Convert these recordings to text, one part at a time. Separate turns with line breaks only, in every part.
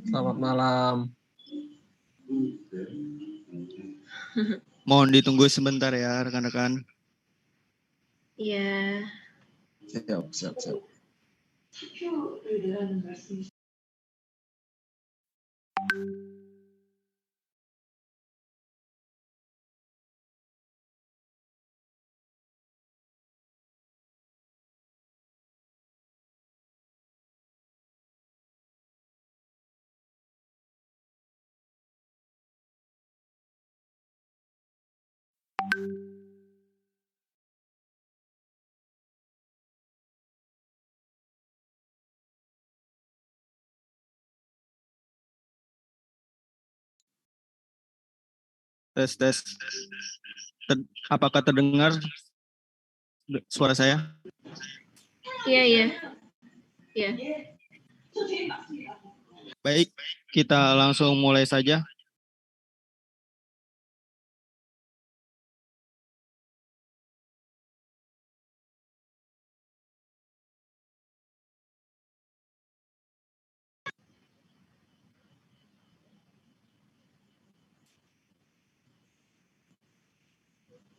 Selamat malam.
Mohon ditunggu sebentar ya rekan-rekan.
Iya.
Siap.
Tes. Apakah terdengar suara saya?
Iya.
Baik, kita langsung mulai saja.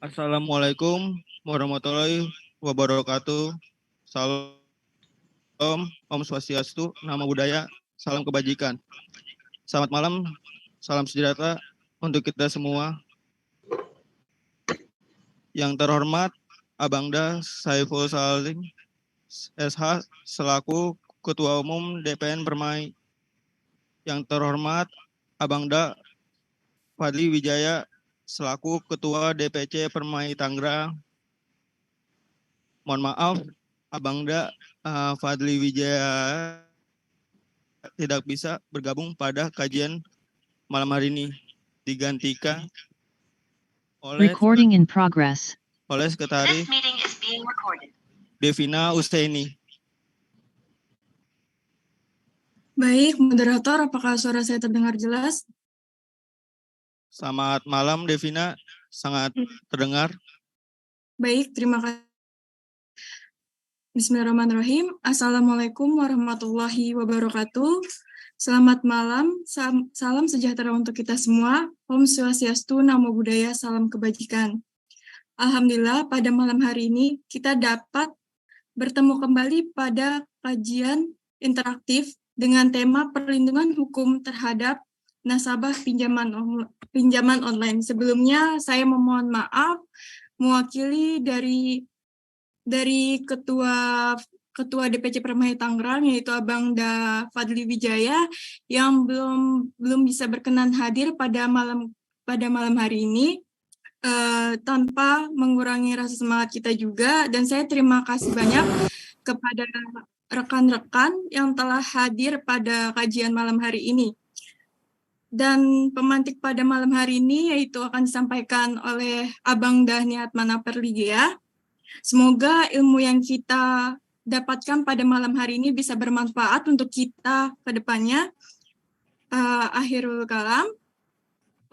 Assalamualaikum warahmatullahi wabarakatuh. Salam, Om Swastiastu, Namo Buddhaya, salam kebajikan. Selamat malam, salam sejahtera untuk kita semua. Yang terhormat Abangda Saiful Salim SH selaku Ketua Umum DPN Permai. Yang terhormat Abangda Fadli Wijaya selaku Ketua DPC Permai Tangerang. Mohon maaf, Abangda Fadli Wijaya tidak bisa bergabung pada kajian malam hari ini, digantikan oleh
Recording in progress.
Sekretaris Devina Usaini.
Baik, moderator, apakah suara saya terdengar jelas?
Selamat malam Devina, sangat terdengar.
Baik, terima kasih. Bismillahirrahmanirrahim. Assalamualaikum warahmatullahi wabarakatuh. Selamat malam, salam sejahtera untuk kita semua. Om Swastiastu, Namo Buddhaya, salam kebajikan. Alhamdulillah, pada malam hari ini kita dapat bertemu kembali pada kajian interaktif dengan tema perlindungan hukum terhadap nasabah pinjaman online. Sebelumnya saya memohon maaf mewakili dari Ketua DPC Permai Tangerang, yaitu Abangda Fadli Wijaya, yang belum bisa berkenan hadir pada malam hari ini, tanpa mengurangi rasa semangat kita juga. Dan saya terima kasih banyak kepada rekan-rekan yang telah hadir pada kajian malam hari ini. Dan pemantik pada malam hari ini yaitu akan disampaikan oleh Abangda Niatmana Perligea. Semoga ilmu yang kita dapatkan pada malam hari ini bisa bermanfaat untuk kita ke depannya. Akhirul kalam.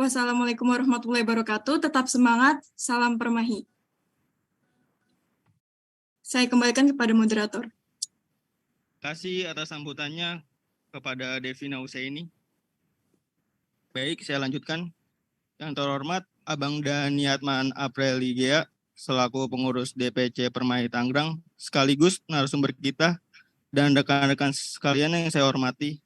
Wassalamualaikum warahmatullahi wabarakatuh. Tetap semangat. Salam Permahi. Saya kembalikan kepada moderator.
Terima kasih atas sambutannya kepada Devina Usaini. Baik, saya lanjutkan. Yang terhormat Abangda Niatman Apriligea selaku pengurus DPC Permai Tangerang sekaligus narasumber kita dan rekan-rekan sekalian yang saya hormati.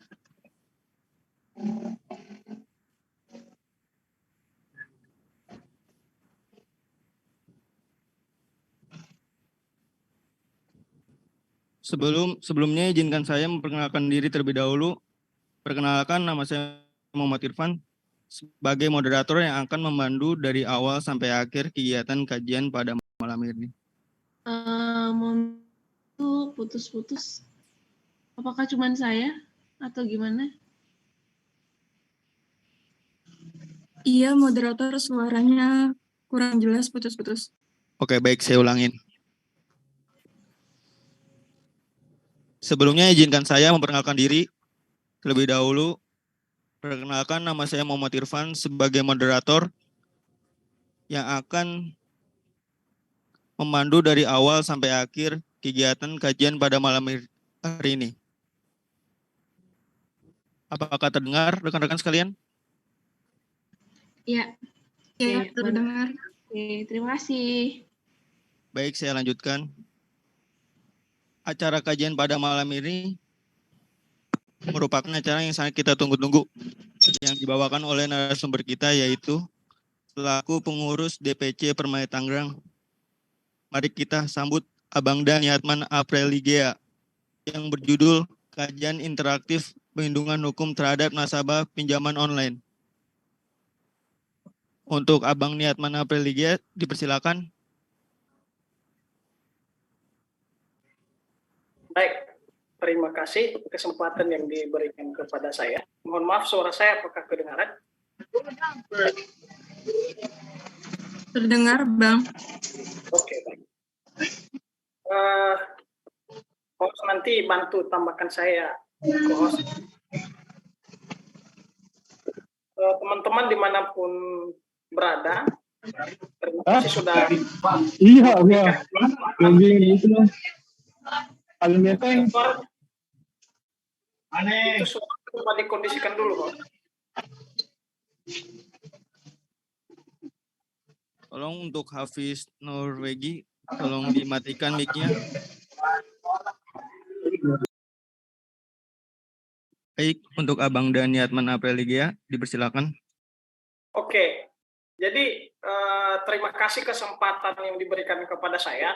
Sebelumnya izinkan saya memperkenalkan diri terlebih dahulu. Perkenalkan, nama saya Muhammad Irfan sebagai moderator yang akan memandu dari awal sampai akhir kegiatan kajian pada malam ini.
Mohon putus-putus. Apakah cuma saya atau gimana?
Iya, moderator, suaranya kurang jelas, putus-putus.
Oke, baik, saya ulangin. Sebelumnya izinkan saya memperkenalkan diri terlebih dahulu. Perkenalkan, nama saya Muhammad Irfan sebagai moderator yang akan memandu dari awal sampai akhir kegiatan kajian pada malam hari ini. Apakah terdengar rekan-rekan sekalian?
Ya,
Ya,
Oke,
terdengar.
oke, terima kasih.
Baik, saya lanjutkan. Acara kajian pada malam ini merupakan acara yang sangat kita tunggu-tunggu, yang dibawakan oleh narasumber kita, yaitu selaku pengurus DPC Permai Tangerang. Mari kita sambut Abang Daniatman Apreligea yang berjudul Kajian Interaktif Perlindungan Hukum Terhadap Nasabah Pinjaman Online. Untuk Abang Niatman Apreligea, dipersilakan.
Baik, terima kasih kesempatan yang diberikan kepada saya. Mohon maaf suara saya apakah kedengaran?
Terdengar, Bang.
Oke, baik. Host nanti bantu tambahkan saya co-host. Teman-teman dimanapun berada, terima kasih sudah
Iya, lagi gitu loh. Paling biasa
itu suara coba dikondisikan dulu, Host.
Tolong untuk Hafiz Norwegi, tolong dimatikan mic-nya. Baik, untuk Abang Daniatman Apreligea, dipersilakan.
Oke, jadi terima kasih kesempatan yang diberikan kepada saya.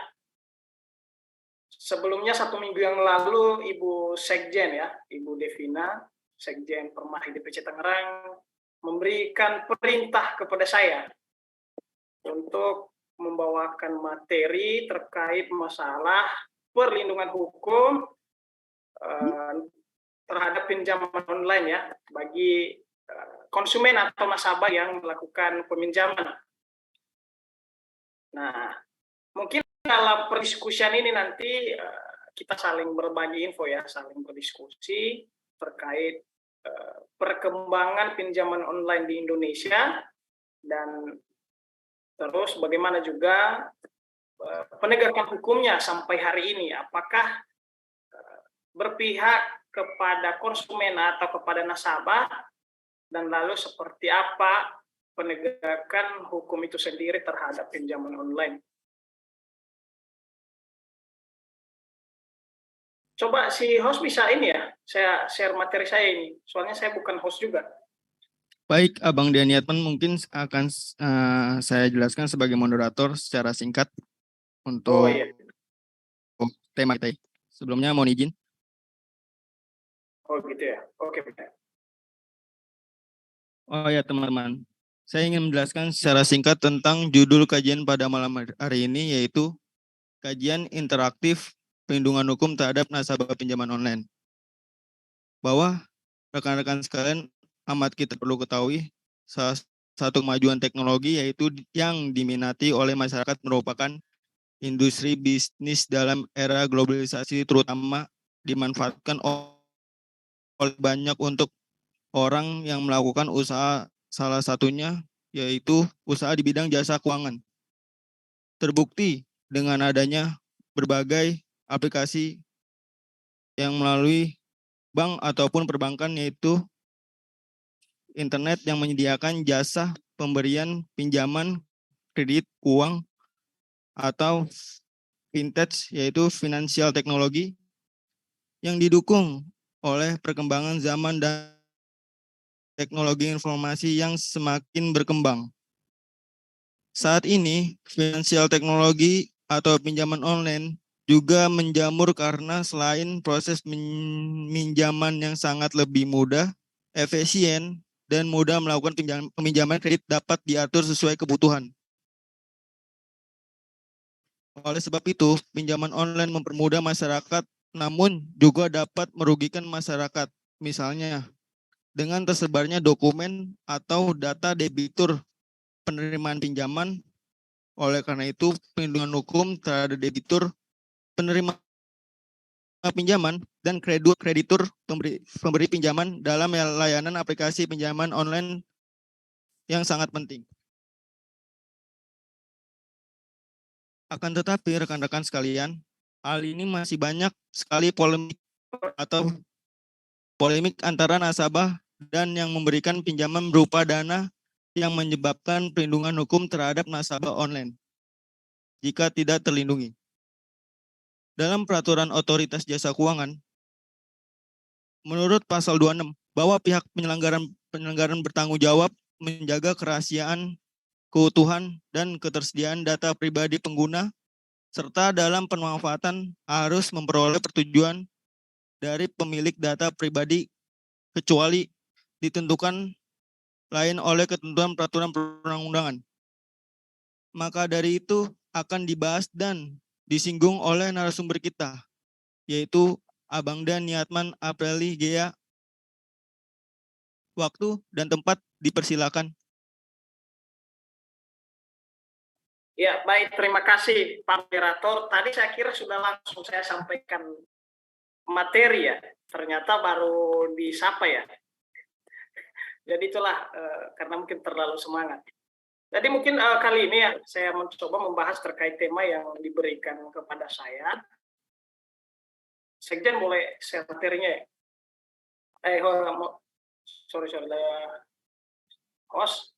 Sebelumnya 1 minggu yang lalu Ibu Sekjen ya, Ibu Devina, Sekjen Permai DPC Tangerang, memberikan perintah kepada saya untuk membawakan materi terkait masalah perlindungan hukum terhadap pinjaman online ya bagi konsumen atau nasabah yang melakukan peminjaman. Nah, mungkin dalam perdiskusian ini nanti kita saling berbagi info ya, saling berdiskusi terkait perkembangan pinjaman online di Indonesia dan terus bagaimana juga penegakan hukumnya sampai hari ini. Apakah berpihak kepada konsumen atau kepada nasabah dan lalu seperti apa penegakan hukum itu sendiri terhadap pinjaman online. Coba si host bisa ini ya, saya share materi saya ini. Soalnya saya bukan host juga.
Baik, Abang Daniatman mungkin akan saya jelaskan sebagai moderator secara singkat untuk tema kita. Sebelumnya mohon izin.
Oh gitu ya, oke.
Oh ya teman-teman, saya ingin menjelaskan secara singkat tentang judul kajian pada malam hari ini, yaitu Kajian Interaktif Perlindungan Hukum Terhadap Nasabah Pinjaman Online. Bahwa rekan-rekan sekalian amat kita perlu ketahui, salah satu kemajuan teknologi yaitu yang diminati oleh masyarakat merupakan industri bisnis dalam era globalisasi, terutama dimanfaatkan oleh banyak untuk orang yang melakukan usaha, salah satunya yaitu usaha di bidang jasa keuangan. Terbukti dengan adanya berbagai aplikasi yang melalui bank ataupun perbankan, yaitu internet yang menyediakan jasa pemberian pinjaman kredit uang atau fintech, yaitu financial teknologi yang didukung oleh perkembangan zaman dan teknologi informasi yang semakin berkembang. Saat ini, financial teknologi atau pinjaman online juga menjamur karena selain proses pinjaman yang sangat lebih mudah, efisien, dan mudah melakukan peminjaman kredit dapat diatur sesuai kebutuhan. Oleh sebab itu, pinjaman online mempermudah masyarakat, namun juga dapat merugikan masyarakat. Misalnya, dengan tersebarnya dokumen atau data debitur penerimaan pinjaman. Oleh karena itu, perlindungan hukum terhadap debitur penerima pinjaman dan kreditur pemberi pinjaman dalam layanan aplikasi pinjaman online yang sangat penting. Akan tetapi rekan-rekan sekalian, hal ini masih banyak sekali polemik atau polemik antara nasabah dan yang memberikan pinjaman berupa dana yang menyebabkan perlindungan hukum terhadap nasabah online jika tidak terlindungi. Dalam peraturan otoritas jasa keuangan, menurut pasal 26, bahwa pihak penyelenggaraan bertanggung jawab menjaga kerahasiaan, keutuhan, dan ketersediaan data pribadi pengguna, serta dalam pemanfaatan harus memperoleh persetujuan dari pemilik data pribadi kecuali ditentukan lain oleh ketentuan peraturan perundang-undangan. Maka dari itu akan dibahas dan disinggung oleh narasumber kita, yaitu Abangda Niatman Apreli Gea. Waktu dan tempat dipersilakan.
Ya, baik. Terima kasih, Pak Moderator. Tadi saya kira sudah langsung saya sampaikan materi ya. Ternyata baru disapa ya. Jadi itulah karena mungkin terlalu semangat. Jadi mungkin kali ini ya saya mencoba membahas terkait tema yang diberikan kepada saya. Sekjen boleh share materinya ya? Sorry, host.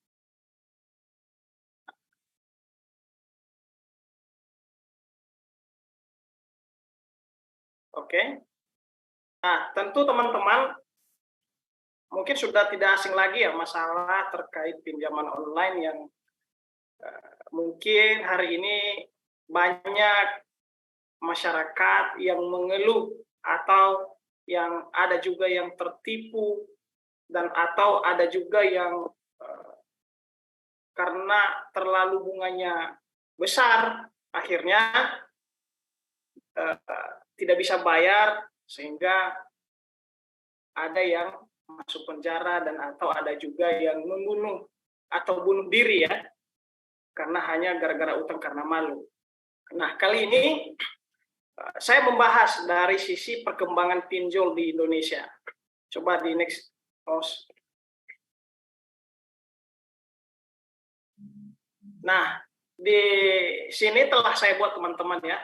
Oke. Nah, tentu teman-teman mungkin sudah tidak asing lagi ya masalah terkait pinjaman online yang mungkin hari ini banyak masyarakat yang mengeluh atau yang ada juga yang tertipu dan atau ada juga yang karena terlalu bunganya besar akhirnya tidak bisa bayar sehingga ada yang masuk penjara dan atau ada juga yang membunuh atau bunuh diri ya karena hanya gara-gara utang karena malu. Nah, kali ini saya membahas dari sisi perkembangan pinjol di Indonesia. Coba di next host. Nah, di sini telah saya buat teman-teman ya.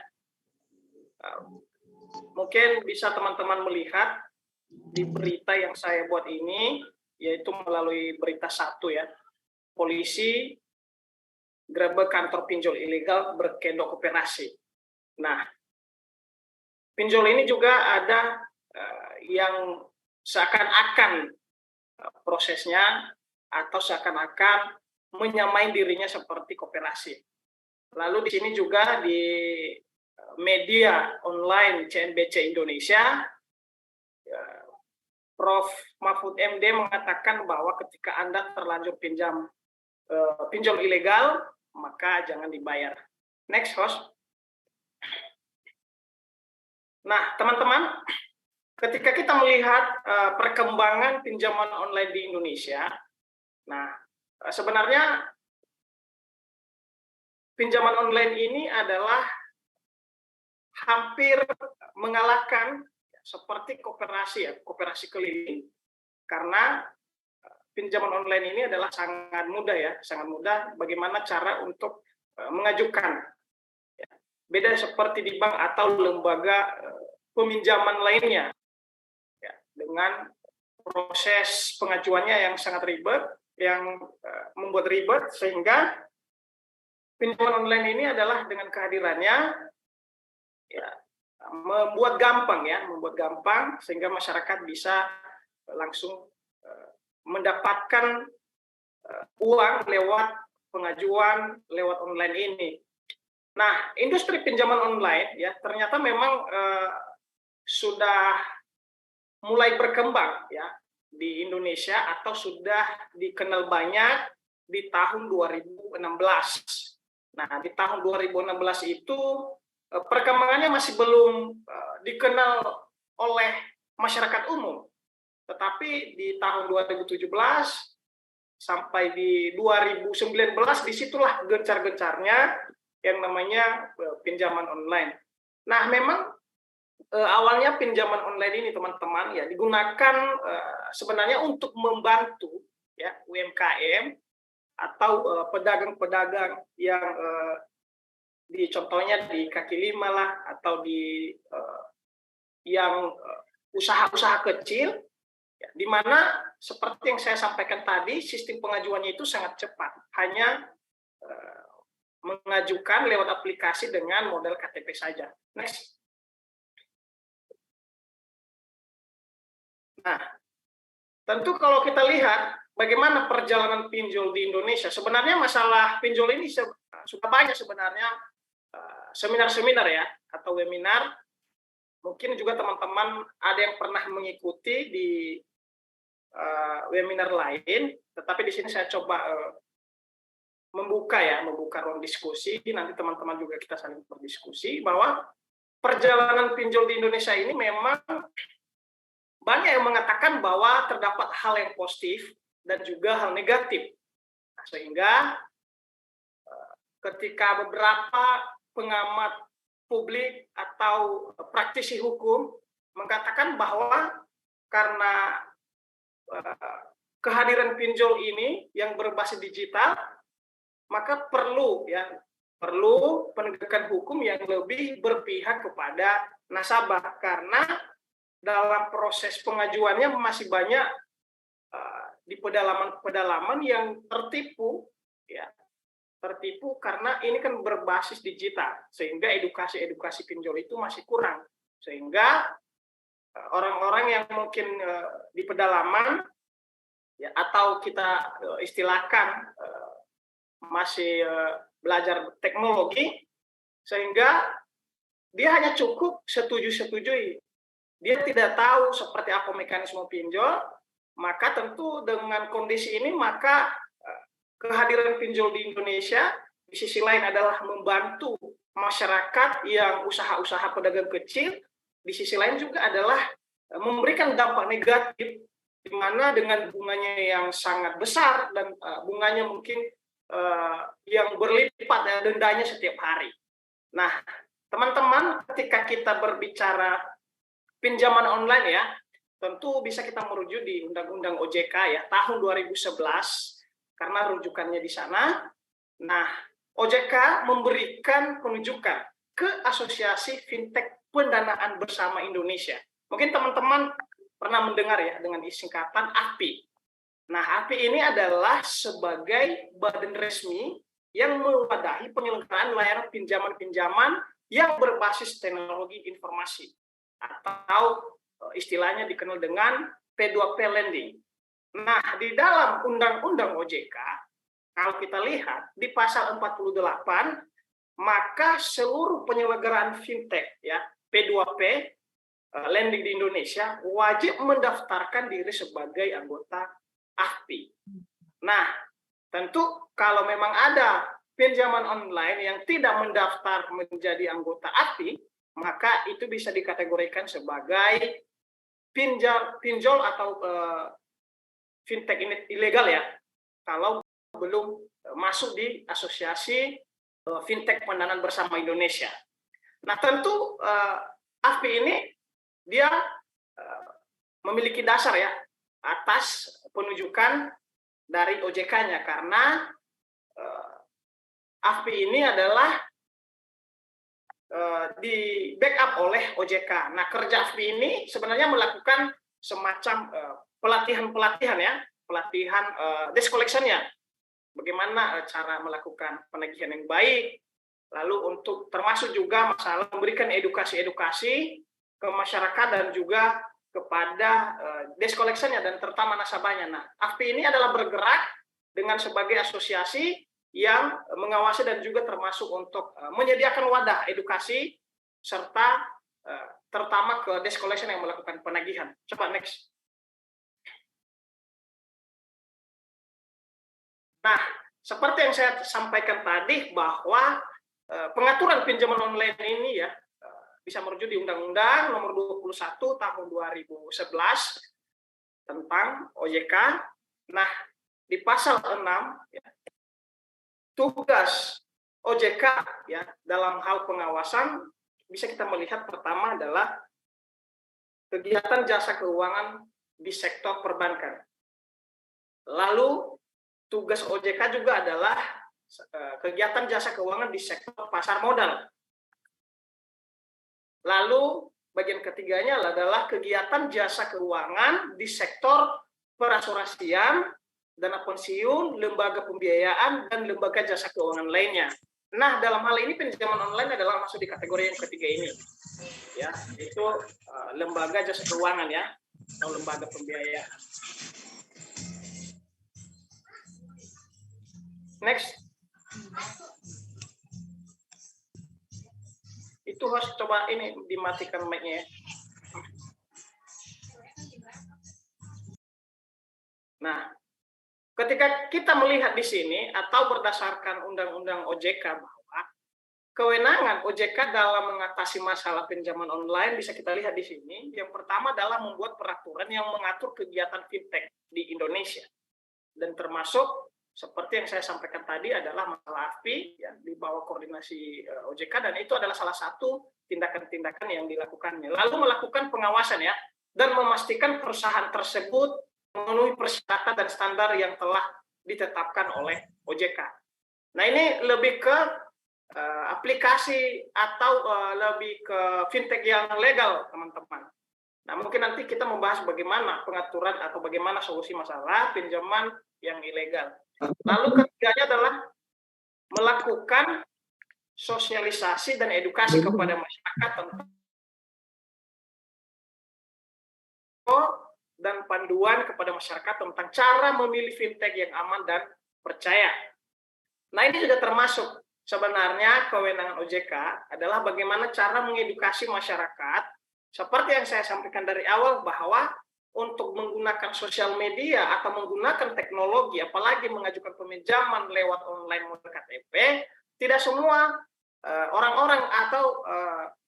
Mungkin bisa teman-teman melihat di berita yang saya buat ini, yaitu melalui berita 1 ya. Polisi grebek kantor pinjol ilegal berkedok koperasi. Nah, pinjol ini juga ada yang seakan-akan prosesnya atau seakan-akan menyamai dirinya seperti koperasi. Lalu di sini juga di media online CNBC Indonesia, Prof. Mahfud MD mengatakan bahwa ketika Anda terlanjur pinjol ilegal, maka jangan dibayar. Next, host. Nah, teman-teman, ketika kita melihat perkembangan pinjaman online di Indonesia, nah, sebenarnya pinjaman online ini adalah hampir mengalahkan seperti koperasi ya, koperasi keliling, karena pinjaman online ini adalah sangat mudah ya, sangat mudah bagaimana cara untuk mengajukan. Ya. Beda seperti di bank atau lembaga peminjaman lainnya, ya, dengan proses pengajuannya yang sangat ribet, yang membuat ribet, sehingga pinjaman online ini adalah dengan kehadirannya ya membuat gampang sehingga masyarakat bisa langsung mendapatkan uang lewat pengajuan lewat online ini. Nah, industri pinjaman online ya ternyata memang sudah mulai berkembang ya di Indonesia atau sudah dikenal banyak di tahun 2016. Nah, di tahun 2016 itu perkembangannya masih belum dikenal oleh masyarakat umum. Tetapi di tahun 2017 sampai di 2019 disitulah gencar-gencarnya yang namanya pinjaman online. Nah, memang awalnya pinjaman online ini teman-teman ya digunakan sebenarnya untuk membantu ya UMKM atau pedagang-pedagang yang contohnya di kaki lima lah atau di yang usaha-usaha kecil Ya, di mana seperti yang saya sampaikan tadi, sistem pengajuannya itu sangat cepat, hanya mengajukan lewat aplikasi dengan model KTP saja. Next. Nah, tentu kalau kita lihat bagaimana perjalanan pinjol di Indonesia, sebenarnya masalah pinjol ini sudah banyak sebenarnya seminar-seminar ya, atau webinar. Mungkin juga teman-teman ada yang pernah mengikuti di webinar lain, tetapi di sini saya coba membuka ruang diskusi. Nanti teman-teman juga kita saling berdiskusi bahwa perjalanan pinjol di Indonesia ini memang banyak yang mengatakan bahwa terdapat hal yang positif dan juga hal negatif. Nah, sehingga ketika beberapa pengamat publik atau praktisi hukum mengatakan bahwa karena kehadiran pinjol ini yang berbasis digital, maka perlu penegakan hukum yang lebih berpihak kepada nasabah, karena dalam proses pengajuannya masih banyak di pedalaman yang tertipu karena ini kan berbasis digital, sehingga edukasi pinjol itu masih kurang, sehingga orang-orang yang mungkin di pedalaman ya, atau kita istilahkan masih belajar teknologi, sehingga dia hanya cukup setujui. Dia tidak tahu seperti apa mekanisme pinjol, maka tentu dengan kondisi ini maka kehadiran pinjol di Indonesia di sisi lain adalah membantu masyarakat yang usaha-usaha pedagang kecil, di sisi lain juga adalah memberikan dampak negatif, di mana dengan bunganya yang sangat besar dan bunganya mungkin yang berlipat dendanya setiap hari. Nah, teman-teman, ketika kita berbicara pinjaman online ya, tentu bisa kita merujuk di Undang-Undang OJK ya, tahun 2011, karena rujukannya di sana. Nah, OJK memberikan penunjukan ke Asosiasi Fintech Pendanaan Bersama Indonesia. Mungkin teman-teman pernah mendengar ya dengan singkatan AFPI. Nah, AFPI ini adalah sebagai badan resmi yang mewadahi penyelenggaraan layanan pinjaman-pinjaman yang berbasis teknologi informasi, atau istilahnya dikenal dengan P2P lending. Nah, di dalam Undang-Undang OJK, kalau kita lihat di pasal 48, maka seluruh penyelenggaraan fintech ya P2P lending di Indonesia wajib mendaftarkan diri sebagai anggota AFPI. Nah, tentu kalau memang ada pinjaman online yang tidak mendaftar menjadi anggota AFPI, maka itu bisa dikategorikan sebagai pinjol atau fintech ini ilegal ya, kalau belum masuk di Asosiasi Fintech Pendanaan Bersama Indonesia. Nah, tentu AFPI ini dia memiliki dasar ya atas penunjukan dari OJK-nya, karena AFPI ini adalah di backup oleh OJK. Nah, kerja AFPI ini sebenarnya melakukan semacam pelatihan desk collection-nya. Bagaimana cara melakukan penagihan yang baik, lalu untuk termasuk juga masalah memberikan edukasi ke masyarakat dan juga kepada desk collection-nya dan terutama nasabahnya. Nah, AFPI ini adalah bergerak dengan sebagai asosiasi yang mengawasi dan juga termasuk untuk menyediakan wadah edukasi serta terutama ke desk collection yang melakukan penagihan. Coba next. Nah, seperti yang saya sampaikan tadi bahwa pengaturan pinjaman online ini ya bisa merujuk di Undang-Undang Nomor 21 Tahun 2011 tentang OJK. Nah, di pasal 6 ya, tugas OJK ya dalam hal pengawasan bisa kita melihat pertama adalah kegiatan jasa keuangan di sektor perbankan. Lalu tugas OJK juga adalah kegiatan jasa keuangan di sektor pasar modal. Lalu bagian ketiganya adalah kegiatan jasa keuangan di sektor perasuransian, dana pensiun, lembaga pembiayaan, dan lembaga jasa keuangan lainnya. Nah, dalam hal ini pinjaman online adalah masuk di kategori yang ketiga ini, ya, itu lembaga jasa keuangan ya, atau lembaga pembiayaan. Next. Itu harus coba ini dimatikan mic-nya ya. Nah, ketika kita melihat di sini atau berdasarkan Undang-Undang OJK bahwa kewenangan OJK dalam mengatasi masalah pinjaman online bisa kita lihat di sini. Yang pertama adalah membuat peraturan yang mengatur kegiatan fintech di Indonesia. Dan termasuk seperti yang saya sampaikan tadi adalah masalah AFPI ya, di bawah koordinasi OJK, dan itu adalah salah satu tindakan-tindakan yang dilakukannya. Lalu melakukan pengawasan ya, dan memastikan perusahaan tersebut memenuhi persyaratan dan standar yang telah ditetapkan oleh OJK. Nah, ini lebih ke aplikasi atau lebih ke fintech yang legal, teman-teman. Nah, mungkin nanti kita membahas bagaimana pengaturan atau bagaimana solusi masalah pinjaman yang ilegal. Lalu ketiganya adalah melakukan sosialisasi dan edukasi kepada masyarakat tentang dan panduan kepada masyarakat tentang cara memilih fintech yang aman dan percaya. Nah, ini juga termasuk sebenarnya kewenangan OJK adalah bagaimana cara mengedukasi masyarakat seperti yang saya sampaikan dari awal bahwa untuk menggunakan sosial media atau menggunakan teknologi, apalagi mengajukan peminjaman lewat online model KTP, tidak semua orang-orang atau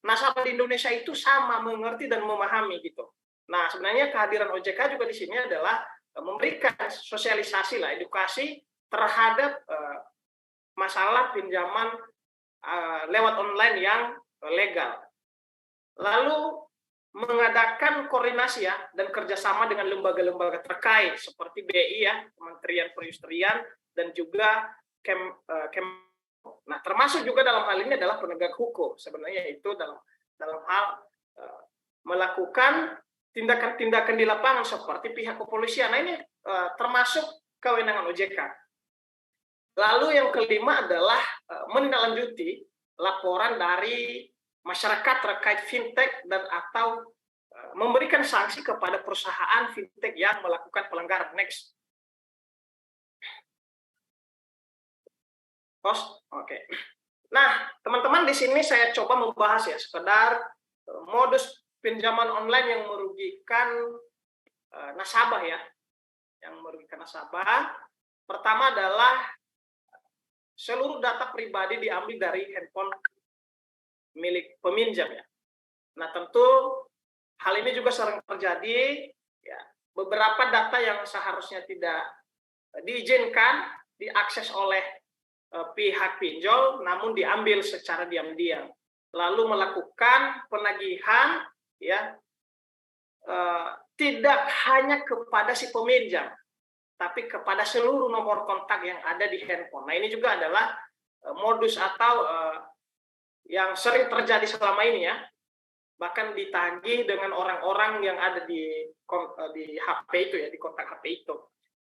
nasabah di Indonesia itu sama mengerti dan memahami gitu. Nah, sebenarnya kehadiran OJK juga di sini adalah memberikan sosialisasi lah, edukasi terhadap masalah pinjaman lewat online yang legal. Lalu mengadakan koordinasi ya dan kerjasama dengan lembaga-lembaga terkait seperti BI ya, Kementerian Perindustrian, dan juga Nah, termasuk juga dalam hal ini adalah penegak hukum. Sebenarnya itu dalam hal melakukan tindakan-tindakan di lapangan seperti pihak kepolisian. Nah, ini termasuk kewenangan OJK. Lalu yang kelima adalah menindaklanjuti laporan dari masyarakat terkait fintech dan atau memberikan sanksi kepada perusahaan fintech yang melakukan pelanggaran. Next. Oke. Nah, teman-teman, di sini saya coba membahas ya sekedar modus pinjaman online yang merugikan nasabah ya. Yang merugikan nasabah. Pertama adalah seluruh data pribadi diambil dari handphone milik peminjam ya. Nah, tentu hal ini juga sering terjadi ya. Beberapa data yang seharusnya tidak diizinkan diakses oleh pihak pinjol namun diambil secara diam-diam. Lalu melakukan penagihan ya tidak hanya kepada si peminjam tapi kepada seluruh nomor kontak yang ada di handphone. Nah, ini juga adalah modus atau yang sering terjadi selama ini ya, bahkan ditagih dengan orang-orang yang ada di HP itu ya, di kontak HP itu.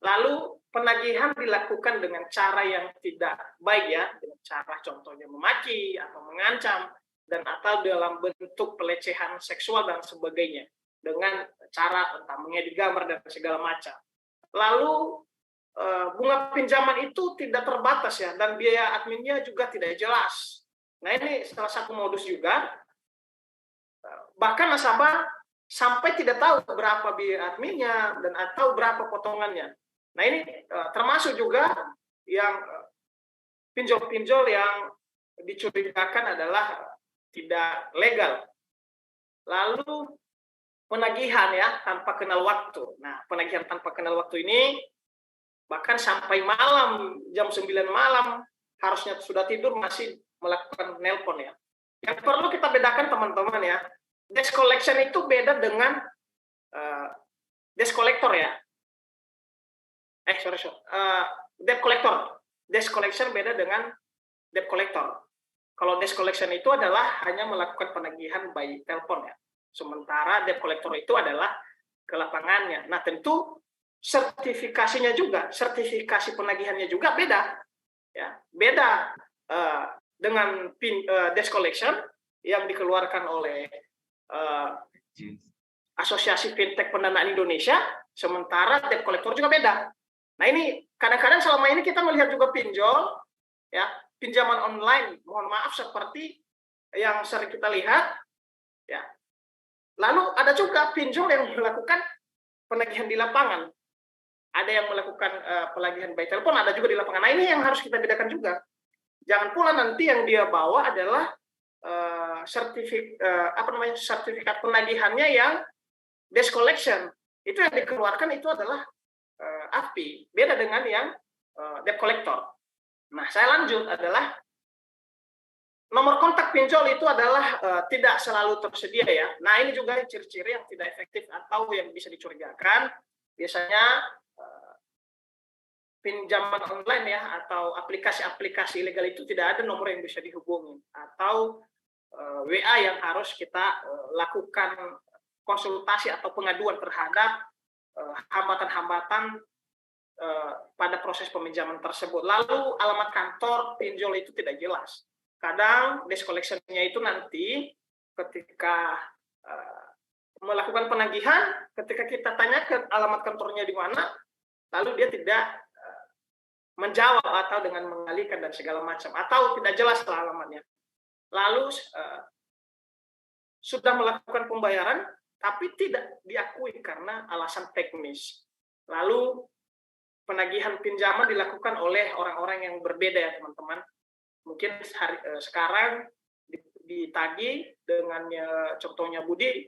Lalu penagihan dilakukan dengan cara yang tidak baik ya, dengan cara contohnya memaki atau mengancam dan atau dalam bentuk pelecehan seksual dan sebagainya dengan cara entah mengedit gambar dan segala macam. Lalu bunga pinjaman itu tidak terbatas ya, dan biaya adminnya juga tidak jelas. Nah, ini salah satu modus juga. Bahkan nasabah sampai tidak tahu berapa biaya adminnya dan atau berapa potongannya. Nah, ini termasuk juga yang pinjol-pinjol yang dicurigakan adalah tidak legal. Lalu penagihan ya tanpa kenal waktu. Nah, penagihan tanpa kenal waktu ini bahkan sampai malam, jam 9 malam harusnya sudah tidur masih melakukan nelpon ya. Yang perlu kita bedakan teman-teman ya, debt collection itu beda dengan debt collector ya. Debt collector. Debt collection beda dengan debt collector. Kalau debt collection itu adalah hanya melakukan penagihan by telepon ya. Sementara debt collector itu adalah ke lapangannya. Nah, tentu sertifikasinya juga, sertifikasi penagihannya juga beda. Ya, beda dengan debt collection yang dikeluarkan oleh Asosiasi Fintech Pendanaan Indonesia, sementara debt collector juga beda. Nah, ini kadang-kadang selama ini kita melihat juga pinjol, ya, pinjaman online, mohon maaf seperti yang sering kita lihat, ya. Lalu ada juga pinjol yang melakukan penagihan di lapangan. Ada yang melakukan penagihan by telepon, ada juga di lapangan. Nah, ini yang harus kita bedakan juga. Jangan pula nanti yang dia bawa adalah sertifikat penagihannya yang debt collection. Itu yang dikeluarkan itu adalah AFPI, beda dengan yang debt collector. Nah, saya lanjut adalah nomor kontak pinjol itu adalah tidak selalu tersedia ya. Nah, ini juga ciri-ciri yang tidak efektif atau yang bisa dicurigakan. Biasanya pinjaman online ya atau aplikasi-aplikasi ilegal itu tidak ada nomor yang bisa dihubungi atau WA yang harus kita lakukan konsultasi atau pengaduan terhadap hambatan-hambatan pada proses peminjaman tersebut. Lalu alamat kantor pinjol itu tidak jelas. Kadang debt collection-nya itu nanti ketika melakukan penagihan, ketika kita tanyakan alamat kantornya di mana, lalu dia tidak menjawab atau dengan mengalihkan dan segala macam, atau tidak jelas lah alamatnya. Lalu sudah melakukan pembayaran, tapi tidak diakui karena alasan teknis. Lalu penagihan pinjaman dilakukan oleh orang-orang yang berbeda ya teman-teman. Mungkin sekarang ditagih dengan contohnya Budi,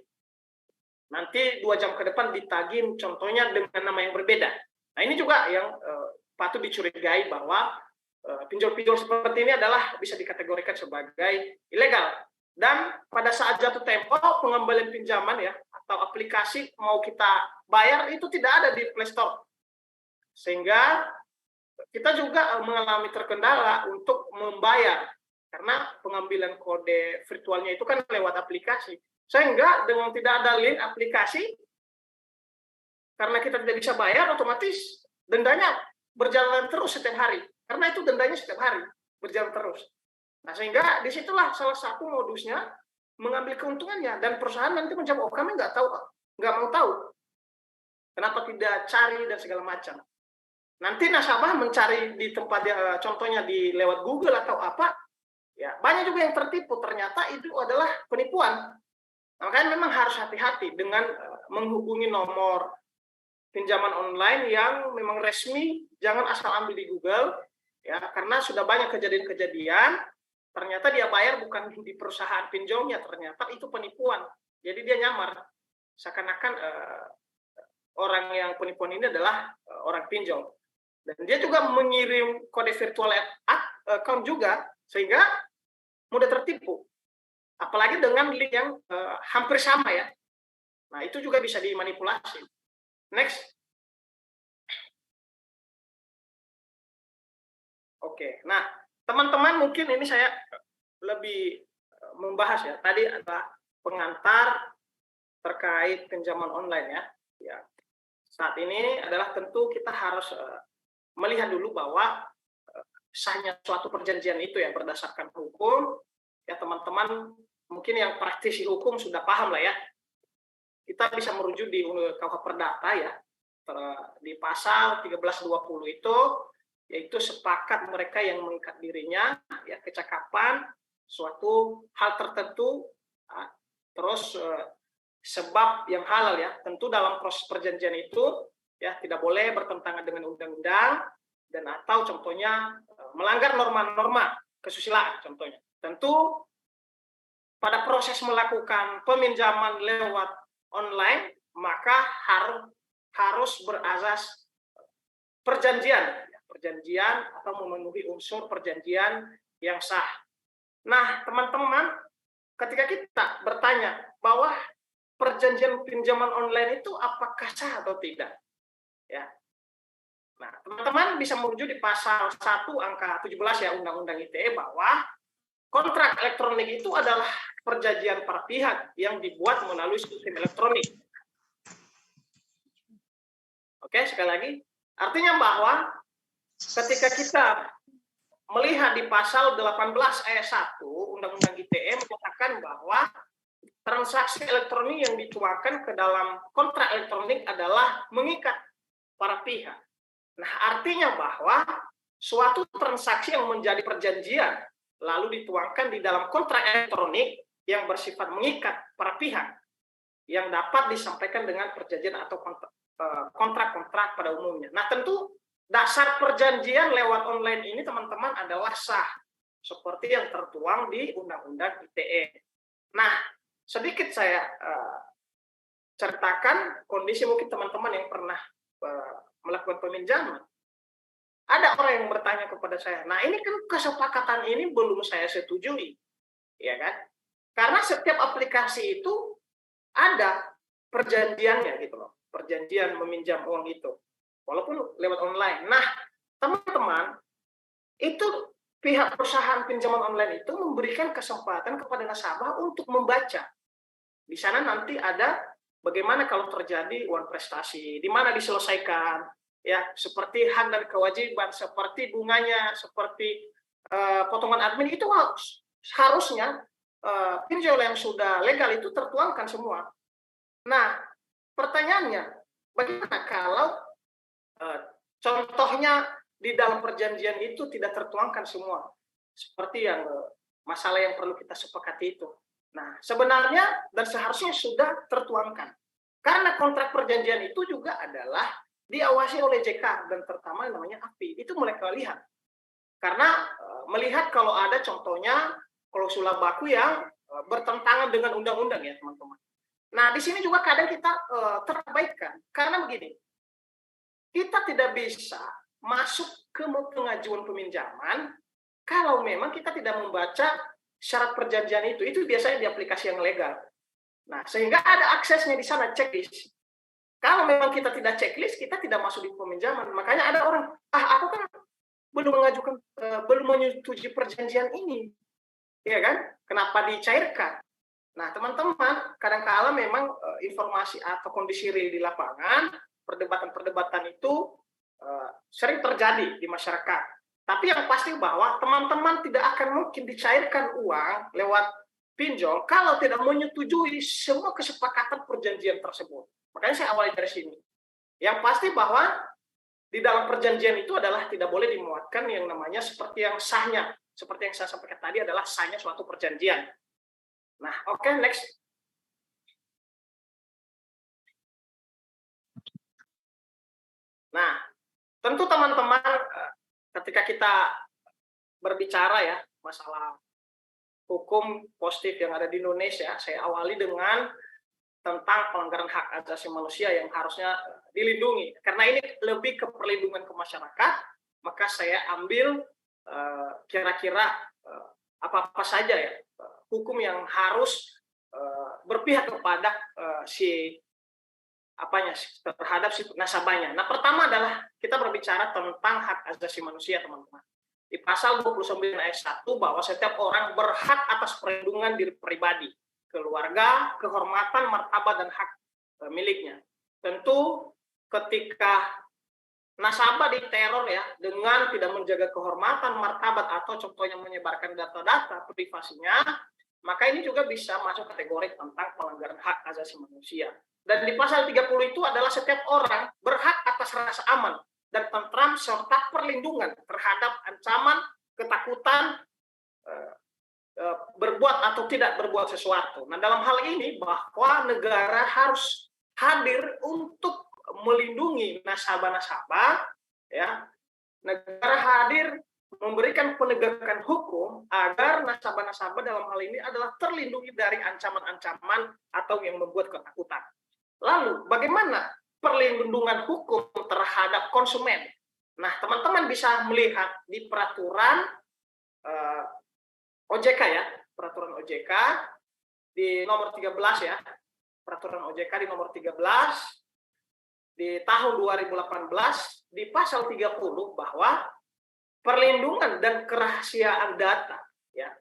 nanti 2 jam ke depan ditagih contohnya dengan nama yang berbeda. Nah, ini juga yang patut dicurigai bahwa pinjol-pinjol seperti ini adalah bisa dikategorikan sebagai ilegal. Dan pada saat jatuh tempo pengembalian pinjaman ya atau aplikasi mau kita bayar itu tidak ada di Play Store. Sehingga kita juga mengalami terkendala untuk membayar karena pengambilan kode virtualnya itu kan lewat aplikasi. Sehingga dengan tidak ada link aplikasi, karena kita tidak bisa bayar, otomatis dendanya berjalan terus setiap hari. Karena itu dendanya setiap hari berjalan terus. Nah, sehingga disitulah salah satu modusnya mengambil keuntungannya dan perusahaan nanti menjawab, oh kami nggak mau tahu, kenapa tidak cari dan segala macam. Nanti nasabah mencari di tempat contohnya di lewat Google atau apa, ya banyak juga yang tertipu. Ternyata itu adalah penipuan. Makanya memang harus hati-hati dengan menghubungi nomor pinjaman online yang memang resmi. Jangan asal ambil di Google, ya karena sudah banyak kejadian-kejadian. Ternyata dia bayar bukan di perusahaan pinjolnya, ternyata itu penipuan. Jadi dia nyamar, seakan-akan orang yang penipuan ini adalah orang pinjol. Dan dia juga mengirim kode virtual account juga, sehingga mudah tertipu. Apalagi dengan link yang hampir sama ya. Nah, itu juga bisa dimanipulasi. Next. Oke, nah teman-teman mungkin ini saya lebih membahas ya. Tadi ada pengantar terkait pinjaman online ya. Ya. Saat ini adalah tentu kita harus melihat dulu bahwa sahnya suatu perjanjian itu ya berdasarkan hukum. Ya teman-teman mungkin yang praktisi hukum sudah paham lah ya. Kita bisa merujuk di KUH Perdata ya. Di pasal 1320 itu yaitu sepakat mereka yang mengikat dirinya ya kecakapan suatu hal tertentu terus sebab yang halal ya tentu dalam proses perjanjian itu ya tidak boleh bertentangan dengan undang-undang dan atau contohnya melanggar norma-norma kesusilaan contohnya. Tentu pada proses melakukan peminjaman lewat online maka harus berazas perjanjian atau memenuhi unsur perjanjian yang sah. Nah, teman-teman, ketika kita bertanya bahwa perjanjian pinjaman online itu apakah sah atau tidak, ya. Nah, teman-teman bisa merujuk di pasal 1 angka 17 ya Undang-Undang ITE bahwa kontrak elektronik itu adalah perjanjian para pihak yang dibuat melalui sistem elektronik. Oke, sekali lagi. Artinya bahwa ketika kita melihat di pasal 18 ayat 1 Undang-Undang ITE menyatakan bahwa transaksi elektronik yang dituangkan ke dalam kontrak elektronik adalah mengikat para pihak. Nah, artinya bahwa suatu transaksi yang menjadi perjanjian lalu dituangkan di dalam kontrak elektronik yang bersifat mengikat para pihak yang dapat disampaikan dengan perjanjian atau kontrak-kontrak pada umumnya. Nah, tentu dasar perjanjian lewat online ini teman-teman adalah sah seperti yang tertuang di Undang-Undang ITE. Nah, sedikit saya ceritakan kondisi mungkin teman-teman yang pernah melakukan peminjaman. Ada orang yang bertanya kepada saya, nah ini kan kesepakatan ini belum saya setujui, ya kan? Karena setiap aplikasi itu ada perjanjiannya gitu loh, perjanjian meminjam uang itu, walaupun lewat online. Nah, teman-teman, itu pihak perusahaan pinjaman online itu memberikan kesempatan kepada nasabah untuk membaca. Di sana nanti ada bagaimana kalau terjadi uang prestasi, di mana diselesaikan, ya, seperti hak dan kewajiban, seperti bunganya, seperti potongan admin, itu harusnya pinjol yang sudah legal itu tertuangkan semua. Nah, pertanyaannya, bagaimana kalau contohnya di dalam perjanjian itu tidak tertuangkan semua, seperti yang masalah yang perlu kita sepakati itu. Nah, sebenarnya dan seharusnya sudah tertuangkan, karena kontrak perjanjian itu juga adalah diawasi oleh JK dan terutama namanya API. Itu mereka lihat. Karena melihat kalau ada contohnya klausul baku yang bertentangan dengan undang-undang ya, teman-teman. Nah, di sini juga kadang kita terabaikan. Karena begini, kita tidak bisa masuk ke pengajuan peminjaman kalau memang kita tidak membaca syarat perjanjian itu. Itu biasanya di aplikasi yang legal. Nah, sehingga ada aksesnya di sana, checklist. Kalau memang kita tidak checklist, kita tidak masuk di peminjaman. Makanya ada orang, aku kan belum mengajukan, belum menyetujui perjanjian ini, ya kan? Kenapa dicairkan? Nah, teman-teman, kadang-kala memang informasi atau kondisi real di lapangan, perdebatan-perdebatan itu sering terjadi di masyarakat. Tapi yang pasti bahwa teman-teman tidak akan mungkin dicairkan uang lewat pinjol kalau tidak menyetujui semua kesepakatan perjanjian tersebut. Makanya saya awali dari sini. Yang pasti bahwa di dalam perjanjian itu adalah tidak boleh dimuatkan yang namanya seperti yang sahnya. Seperti yang saya sampaikan tadi adalah sahnya suatu perjanjian. Nah, oke, next. Nah, tentu teman-teman ketika kita berbicara ya masalah hukum positif yang ada di Indonesia, saya awali dengan tentang pelanggaran hak asasi manusia yang harusnya dilindungi. Karena ini lebih ke perlindungan ke masyarakat, maka saya ambil kira-kira apa-apa saja ya hukum yang harus berpihak kepada terhadap si nasabahnya. Nah, pertama adalah kita berbicara tentang hak asasi manusia, teman-teman. Di pasal 29 ayat 1 bahwa setiap orang berhak atas perlindungan diri pribadi, keluarga, kehormatan, martabat, dan hak miliknya. Tentu ketika nasabah diteror ya dengan tidak menjaga kehormatan, martabat, atau contohnya menyebarkan data-data privasinya, maka ini juga bisa masuk kategori tentang pelanggaran hak asasi manusia. Dan di pasal 30 itu adalah setiap orang berhak atas rasa aman dan tentram serta perlindungan terhadap ancaman, ketakutan, berbuat atau tidak berbuat sesuatu. Nah, dalam hal ini bahwa negara harus hadir untuk melindungi nasabah-nasabah, ya. Negara hadir memberikan penegakan hukum agar nasabah-nasabah dalam hal ini adalah terlindungi dari ancaman-ancaman atau yang membuat ketakutan. Lalu, bagaimana perlindungan hukum terhadap konsumen? Nah, teman-teman bisa melihat di peraturan OJK ya, peraturan OJK di nomor 13 ya, peraturan OJK di nomor 13 di tahun 2018 di pasal 30 bahwa perlindungan dan kerahasiaan data ya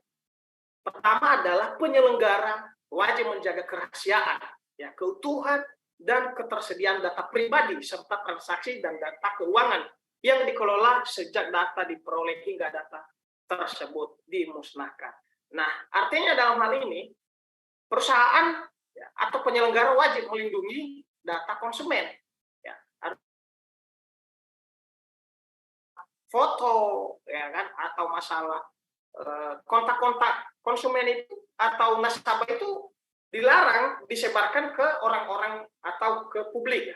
Pertama adalah penyelenggara wajib menjaga kerahasiaan, ya, keutuhan dan ketersediaan data pribadi serta transaksi dan data keuangan yang dikelola sejak data diperoleh hingga data tersebut dimusnahkan. Nah, artinya dalam hal ini perusahaan ya, atau penyelenggara wajib melindungi data konsumen. Ya, foto, ya kan, atau masalah kontak-kontak konsumen itu atau nasabah itu dilarang disebarkan ke orang-orang atau ke publik.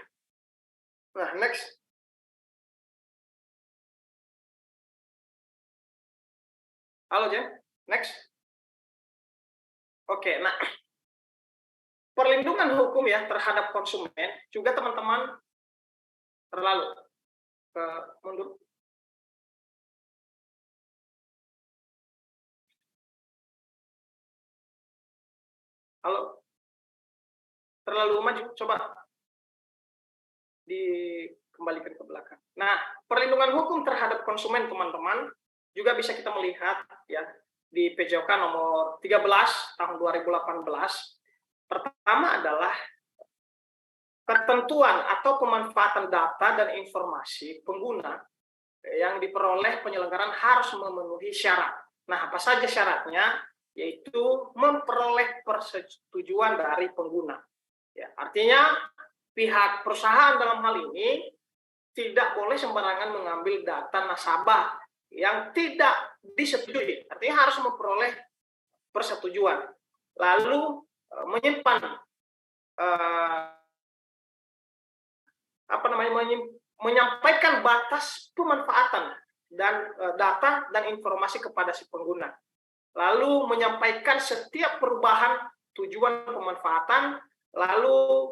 Nah, next. Halo, Jen. Next. Oke, nah, perlindungan hukum ya terhadap konsumen juga teman-teman terlalu mundur. Halo, terlalu maju, coba dikembalikan ke belakang. Nah, perlindungan hukum terhadap konsumen teman-teman juga bisa kita melihat ya di PJOK nomor 13 tahun 2018. Pertama adalah ketentuan atau pemanfaatan data dan informasi pengguna yang diperoleh penyelenggaraan harus memenuhi syarat. Nah, apa saja syaratnya? Yaitu memperoleh persetujuan dari pengguna. Ya, artinya pihak perusahaan dalam hal ini tidak boleh sembarangan mengambil data nasabah yang tidak disetujui. Artinya harus memperoleh persetujuan. Lalu menyimpan menyampaikan batas pemanfaatan dan data dan informasi kepada si pengguna. Lalu menyampaikan setiap perubahan tujuan pemanfaatan, lalu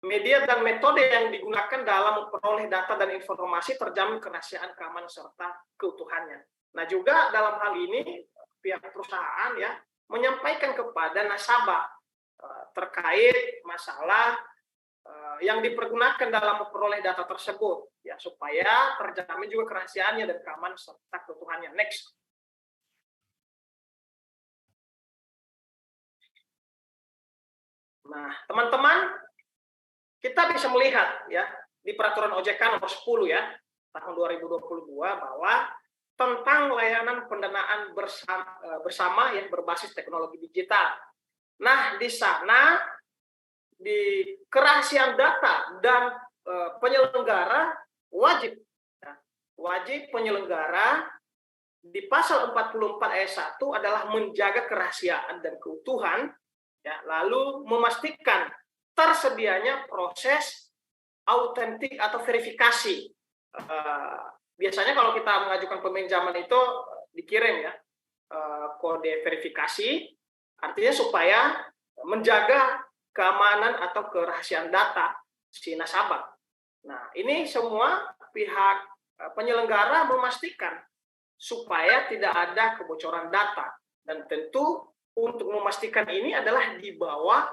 media dan metode yang digunakan dalam memperoleh data dan informasi terjamin kerahasiaan, keamanan serta keutuhannya. Nah, juga dalam hal ini pihak perusahaan ya menyampaikan kepada nasabah terkait masalah yang dipergunakan dalam memperoleh data tersebut ya supaya terjamin juga kerahasiaannya dan keamanan serta keutuhannya. Next. Nah, teman-teman, kita bisa melihat ya di peraturan OJK nomor 10 ya tahun 2022 bahwa tentang layanan pendanaan bersama yang berbasis teknologi digital. Nah, di sana di kerahasiaan data dan penyelenggara wajib penyelenggara di pasal 44 ayat 1 adalah menjaga kerahasiaan dan keutuhan ya, lalu memastikan tersedianya proses autentik atau verifikasi. Biasanya kalau kita mengajukan peminjaman itu dikirim ya kode verifikasi, artinya supaya menjaga keamanan atau kerahasiaan data si nasabah. Nah, ini semua pihak penyelenggara memastikan supaya tidak ada kebocoran data, dan tentu untuk memastikan ini adalah di bawah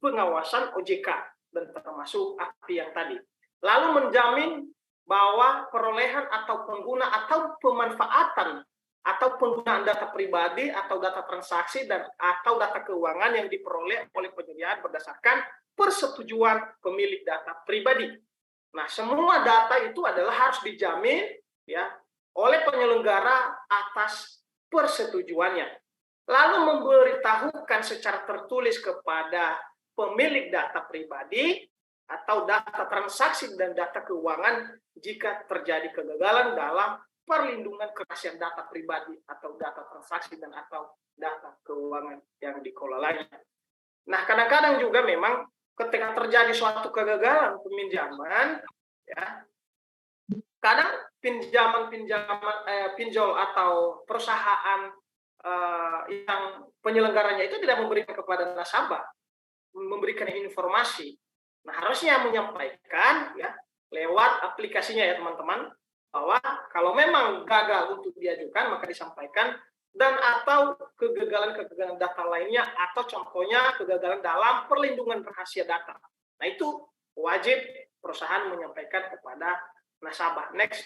pengawasan OJK dan termasuk API yang tadi. Lalu menjamin bahwa perolehan atau pengguna atau pemanfaatan atau penggunaan data pribadi atau data transaksi dan atau data keuangan yang diperoleh oleh penyediaan berdasarkan persetujuan pemilik data pribadi. Nah, semua data itu adalah harus dijamin ya oleh penyelenggara atas persetujuannya. Lalu memberitahukan secara tertulis kepada pemilik data pribadi atau data transaksi dan data keuangan jika terjadi kegagalan dalam perlindungan kerahasiaan data pribadi atau data transaksi dan atau data keuangan yang dikelolanya. Nah, kadang-kadang juga memang ketika terjadi suatu kegagalan peminjaman, ya, kadang pinjol atau perusahaan yang penyelenggaranya itu tidak memberikan kepada nasabah, memberikan informasi. Nah, harusnya menyampaikan ya lewat aplikasinya ya teman-teman, bahwa kalau memang gagal untuk diajukan maka disampaikan, dan atau kegagalan data lainnya atau contohnya kegagalan dalam perlindungan rahasia data. Nah, itu wajib perusahaan menyampaikan kepada nasabah. Next.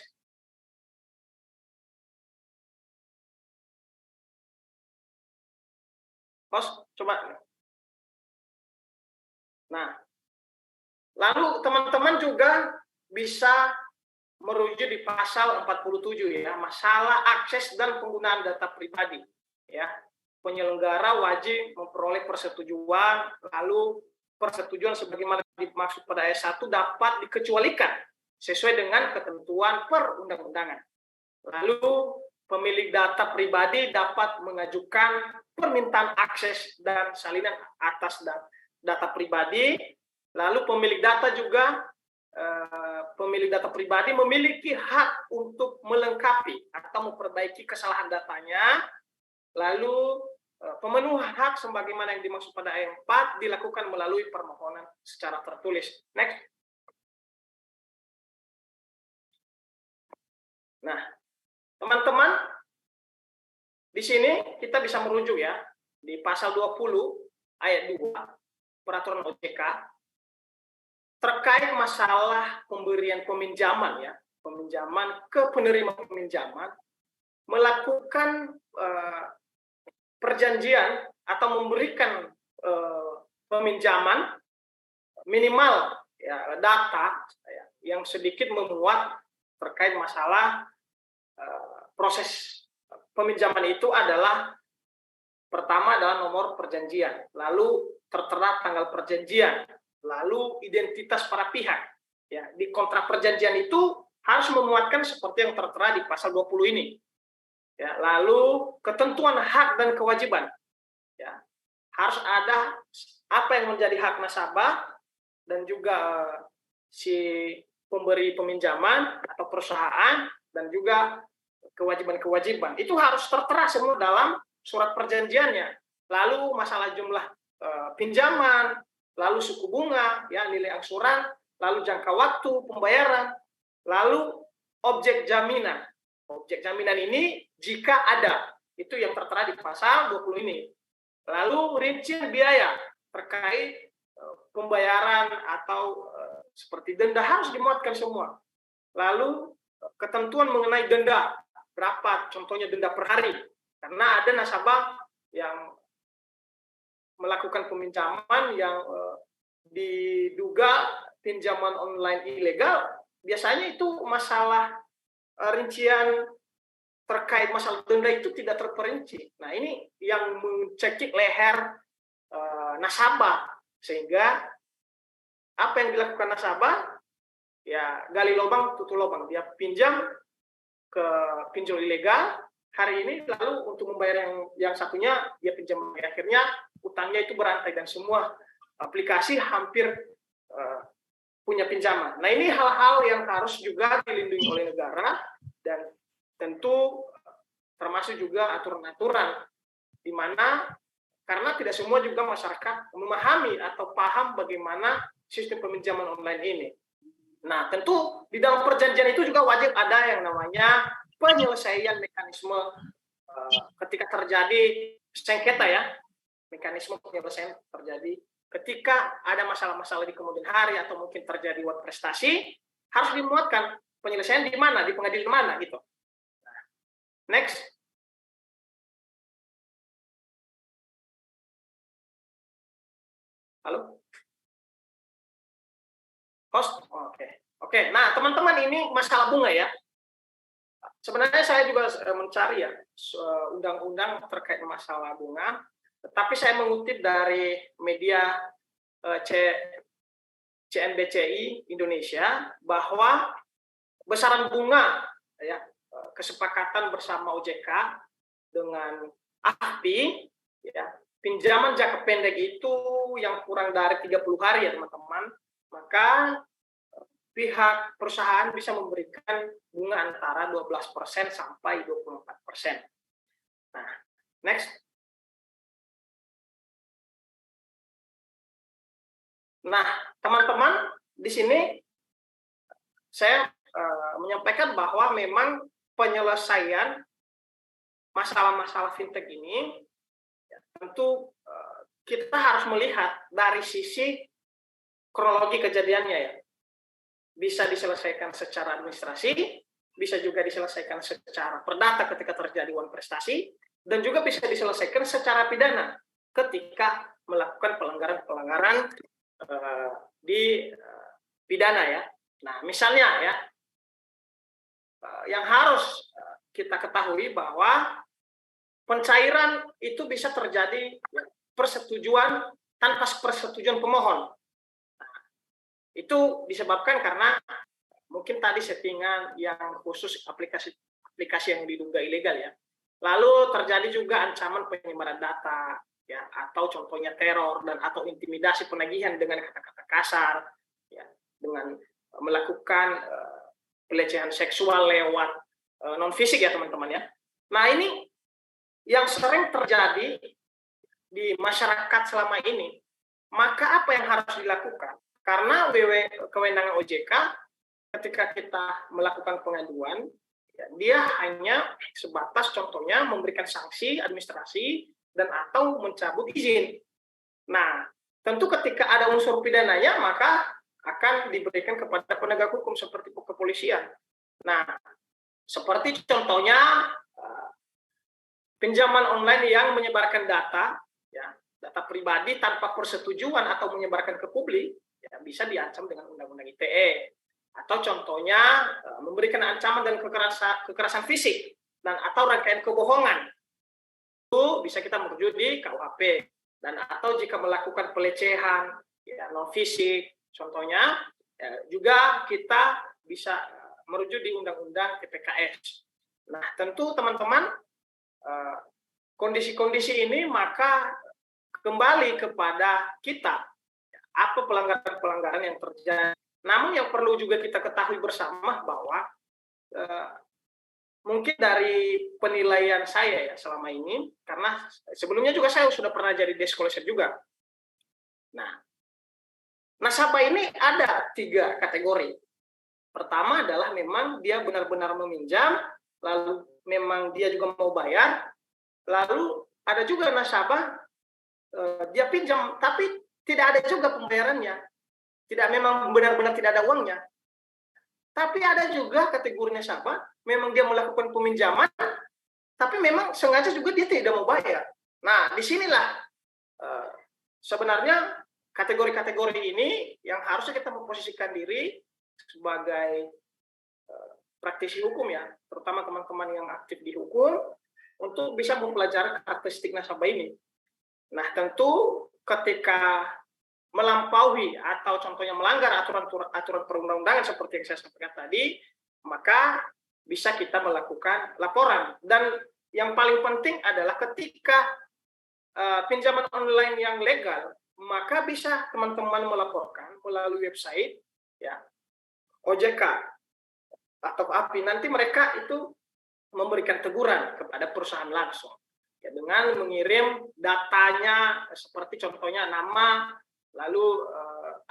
Host, coba. Nah, lalu teman-teman juga bisa merujuk di pasal 47 ya, masalah akses dan penggunaan data pribadi. Ya, penyelenggara wajib memperoleh persetujuan, lalu persetujuan sebagaimana dimaksud pada ayat 1 dapat dikecualikan sesuai dengan ketentuan perundang-undangan. Lalu pemilik data pribadi dapat mengajukan permintaan akses dan salinan atas data pribadi. Lalu pemilik data juga pemilik data pribadi memiliki hak untuk melengkapi atau memperbaiki kesalahan datanya. Lalu pemenuhan hak sebagaimana yang dimaksud pada ayat 4 dilakukan melalui permohonan secara tertulis. Next. Nah, teman-teman, di sini kita bisa merujuk ya di pasal 20 ayat 2 peraturan OJK terkait masalah pemberian peminjaman ya, peminjaman ke penerima peminjaman melakukan perjanjian atau memberikan peminjaman minimal ya, data ya, yang sedikit memuat terkait masalah proses peminjaman itu adalah pertama adalah nomor perjanjian, lalu tertera tanggal perjanjian, lalu identitas para pihak. Ya, di kontrak perjanjian itu harus memuatkan seperti yang tertera di pasal 20 ini. Ya, lalu ketentuan hak dan kewajiban. Ya, harus ada apa yang menjadi hak nasabah dan juga si pemberi peminjaman atau perusahaan dan juga kewajiban-kewajiban. Itu harus tertera semua dalam surat perjanjiannya. Lalu masalah jumlah pinjaman, lalu suku bunga, ya nilai angsuran, lalu jangka waktu pembayaran, lalu objek jaminan. Objek jaminan ini jika ada, itu yang tertera di pasal 20 ini. Lalu rincian biaya terkait pembayaran atau seperti denda harus dimuatkan semua. Lalu ketentuan mengenai denda, berapa contohnya denda per hari. Karena ada nasabah yang melakukan peminjaman yang diduga pinjaman online ilegal, biasanya itu masalah rincian terkait masalah denda itu tidak terperinci. Nah, ini yang mencekik leher nasabah, sehingga apa yang dilakukan nasabah, ya gali lubang, tutup lubang. Dia pinjam ke pinjol ilegal hari ini, lalu untuk membayar yang satunya dia pinjam, akhirnya utangnya itu berantai dan semua aplikasi hampir punya pinjaman. Nah, ini hal-hal yang harus juga dilindungi oleh negara dan tentu termasuk juga aturan-aturan di mana karena tidak semua juga masyarakat memahami atau paham bagaimana sistem peminjaman online ini. Nah, tentu di dalam perjanjian itu juga wajib ada yang namanya penyelesaian mekanisme ketika terjadi sengketa ya, mekanisme penyelesaian terjadi ketika ada masalah-masalah di kemudian hari atau mungkin terjadi buat prestasi, harus dimuatkan penyelesaian di mana, di pengadilan mana gitu. Next. Halo? Host? Oke. Nah, teman-teman, ini masalah bunga ya. Sebenarnya saya juga mencari ya undang-undang terkait masalah bunga, tetapi saya mengutip dari media CNBCI Indonesia bahwa besaran bunga ya kesepakatan bersama OJK dengan AFPI ya, pinjaman jangka pendek itu yang kurang dari 30 hari ya teman-teman, maka pihak perusahaan bisa memberikan bunga antara 12% sampai 24%. Nah, next. Nah, teman-teman, di sini saya menyampaikan bahwa memang penyelesaian masalah-masalah fintech ini ya, tentu kita harus melihat dari sisi kronologi kejadiannya ya. Bisa diselesaikan secara administrasi, bisa juga diselesaikan secara perdata ketika terjadi uang prestasi, dan juga bisa diselesaikan secara pidana ketika melakukan pelanggaran-pelanggaran di pidana ya. Nah, misalnya ya, yang harus kita ketahui bahwa pencairan itu bisa terjadi ya, persetujuan tanpa persetujuan pemohon. Nah, itu disebabkan karena mungkin tadi settingan yang khusus aplikasi yang diduga ilegal ya. Lalu terjadi juga ancaman penyebaran data ya, atau contohnya teror dan atau intimidasi penagihan dengan kata-kata kasar ya, dengan melakukan pelecehan seksual lewat non fisik ya teman-teman ya. Nah, ini yang sering terjadi di masyarakat selama ini. Maka apa yang harus dilakukan? Karena kewenangan OJK ketika kita melakukan pengaduan, ya, dia hanya sebatas contohnya memberikan sanksi administrasi dan atau mencabut izin. Nah, tentu ketika ada unsur pidananya maka akan diberikan kepada penegak hukum seperti kepolisian. Nah, seperti contohnya pinjaman online yang menyebarkan data, ya, data pribadi tanpa persetujuan atau menyebarkan ke publik, ya, bisa diancam dengan Undang-Undang ITE. Atau contohnya memberikan ancaman dan kekerasan fisik dan atau rangkaian kebohongan, itu bisa kita merujuk di KUHP. Dan atau jika melakukan pelecehan ya, non fisik, contohnya ya, juga kita bisa merujuk di Undang-Undang TPKS. Nah, tentu teman-teman, kondisi-kondisi ini maka kembali kepada kita apa pelanggaran-pelanggaran yang terjadi. Namun yang perlu juga kita ketahui bersama bahwa mungkin dari penilaian saya ya selama ini, karena sebelumnya juga saya sudah pernah jadi disclosure juga. Nah, nasabah ini ada 3 kategori. Pertama adalah memang dia benar-benar meminjam, lalu memang dia juga mau bayar, lalu ada juga nasabah dia pinjam tapi tidak ada juga pembayarannya, tidak memang benar-benar tidak ada uangnya. Tapi ada juga kategori nasabah memang dia melakukan peminjaman tapi memang sengaja juga dia tidak mau bayar. Nah, disinilah sebenarnya kategori-kategori ini yang harusnya kita memposisikan diri sebagai praktisi hukum ya, terutama teman-teman yang aktif di hukum, untuk bisa mempelajari karakteristik nasabah ini. Nah, tentu ketika melampaui atau contohnya melanggar aturan perundang-undangan seperti yang saya sampaikan tadi, maka bisa kita melakukan laporan. Dan yang paling penting adalah ketika pinjaman online yang legal, maka bisa teman-teman melaporkan melalui website ya OJK atau API. Nanti mereka itu memberikan teguran kepada perusahaan langsung ya, dengan mengirim datanya seperti contohnya nama, lalu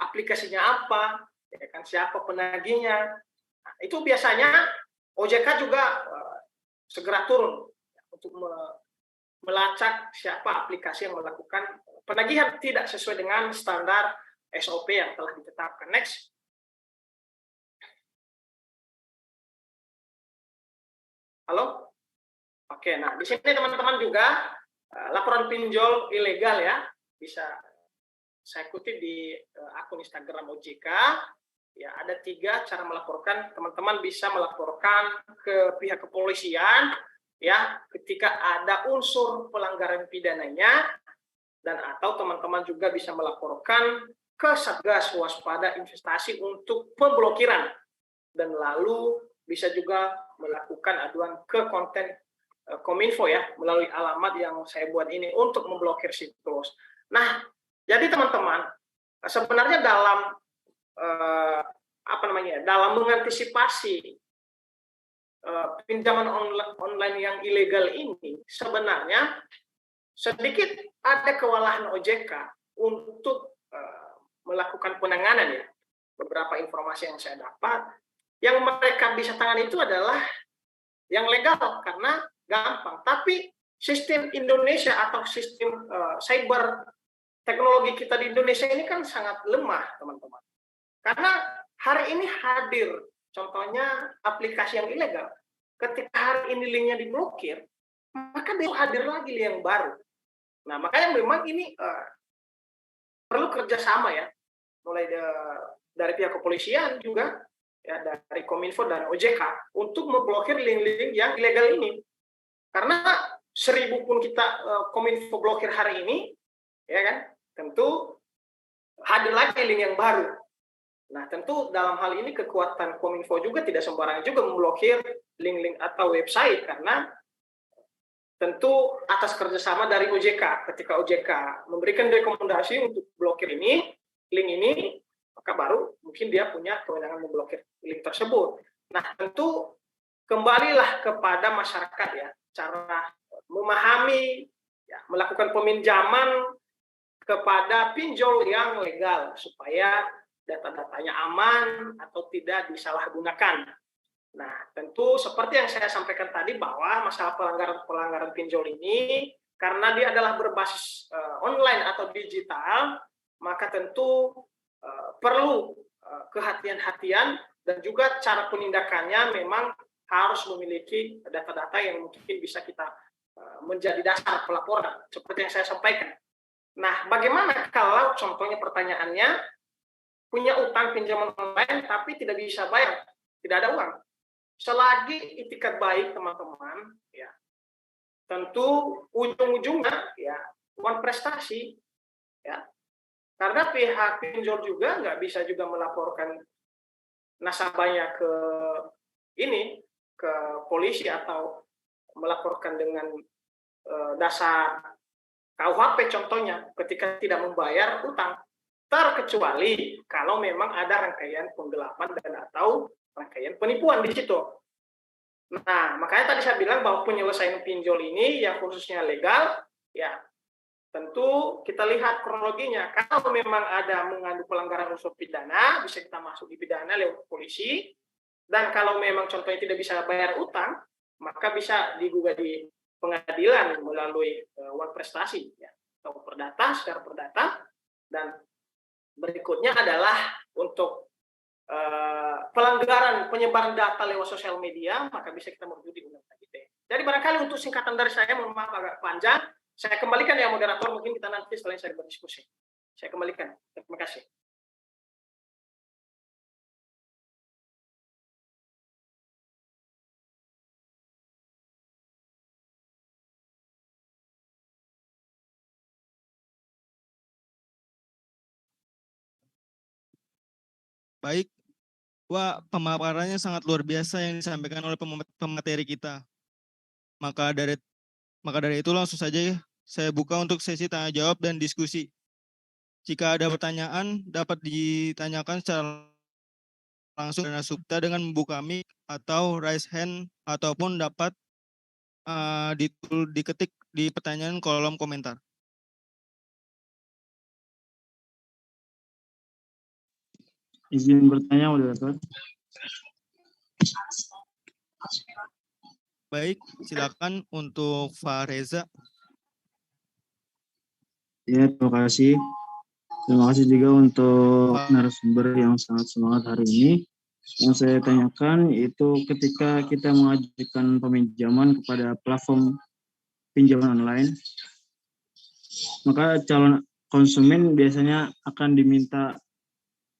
aplikasinya apa, ya kan, siapa penagihnya. Nah, itu biasanya OJK juga segera turun untuk melacak siapa aplikasi yang melakukan penagihan tidak sesuai dengan standar SOP yang telah ditetapkan. Next. Halo? Oke, nah di sini teman-teman juga laporan pinjol ilegal ya, bisa saya kutip di akun Instagram OJK. Ya, ada 3 cara melaporkan. Teman-teman bisa melaporkan ke pihak kepolisian ya ketika ada unsur pelanggaran pidananya, dan atau teman-teman juga bisa melaporkan ke Satgas Waspada Investasi untuk pemblokiran, dan lalu bisa juga melakukan aduan ke konten Kominfo ya melalui alamat yang saya buat ini untuk memblokir situs. Nah, jadi teman-teman, sebenarnya dalam dalam mengantisipasi pinjaman online yang ilegal ini, sebenarnya sedikit ada kewalahan OJK untuk melakukan penanganan ya. Beberapa informasi yang saya dapat, yang mereka bisa tangani itu adalah yang legal karena gampang. Tapi sistem Indonesia atau sistem cyber teknologi kita di Indonesia ini kan sangat lemah, teman-teman. Karena hari ini hadir, contohnya aplikasi yang ilegal. Ketika hari ini linknya diblokir, maka besok hadir lagi yang baru. Nah, makanya memang ini perlu kerjasama ya, mulai dari pihak kepolisian juga, ya dari Kominfo dan OJK untuk memblokir link-link yang ilegal ini. Karena 1000 pun kita Kominfo blokir hari ini, ya kan, tentu hadir lagi link yang baru. Nah, tentu dalam hal ini kekuatan Kominfo juga tidak sembarangan juga memblokir link-link atau website, karena tentu atas kerjasama dari OJK. Ketika OJK memberikan rekomendasi untuk blokir ini, link ini, maka baru mungkin dia punya kewenangan memblokir link tersebut. Nah, tentu kembalilah kepada masyarakat ya, cara memahami, ya, melakukan peminjaman kepada pinjol yang legal supaya data-datanya aman atau tidak disalahgunakan. Nah, tentu seperti yang saya sampaikan tadi bahwa masalah pelanggaran pinjol ini karena dia adalah berbasis online atau digital, maka tentu perlu kehati-hatian dan juga cara penindakannya memang harus memiliki data-data yang mungkin bisa kita menjadi dasar pelaporan seperti yang saya sampaikan. Nah, bagaimana kalau contohnya pertanyaannya punya utang pinjaman online tapi tidak bisa bayar, tidak ada uang? Selagi itikat baik teman-teman, ya tentu ujung-ujungnya ya uang prestasi, ya karena pihak pinjol juga nggak bisa juga melaporkan nasabahnya ke polisi atau melaporkan dengan dasar KUHP contohnya ketika tidak membayar utang, terkecuali kalau memang ada rangkaian penggelapan dan atau rangkaian penipuan di situ. Nah, makanya tadi saya bilang bahwa penyelesaian pinjol ini yang khususnya legal, ya tentu kita lihat kronologinya. Kalau memang ada mengandung pelanggaran unsur pidana, bisa kita masuk di pidana lewat polisi. Dan kalau memang contohnya tidak bisa bayar utang, maka bisa digugat di pengadilan melalui uang prestasi, ya, atau perdata, secara perdata. Dan berikutnya adalah untuk pelanggaran penyebaran data lewat sosial media, maka bisa kita merujuk di Undang-Undang ITE. Jadi barangkali untuk singkatan dari saya, mohon maaf agak panjang, saya kembalikan ya moderator, mungkin kita nanti setelah saya berdiskusi. Saya kembalikan. Terima kasih.
Baik, wah pemaparannya sangat luar biasa yang disampaikan oleh pemateri kita. Maka dari itu langsung saja saya buka untuk sesi tanya jawab dan diskusi. Jika ada pertanyaan dapat ditanyakan secara langsung dan Asupta dengan membuka mic atau raise hand ataupun dapat diketik di pertanyaan kolom komentar.
Izin bertanya, moderator.
Baik, silakan untuk Fareza.
Ya, terima kasih. Terima kasih juga untuk narasumber yang sangat semangat hari ini. Yang saya tanyakan itu ketika kita mengajukan peminjaman kepada platform pinjaman online, maka calon konsumen biasanya akan diminta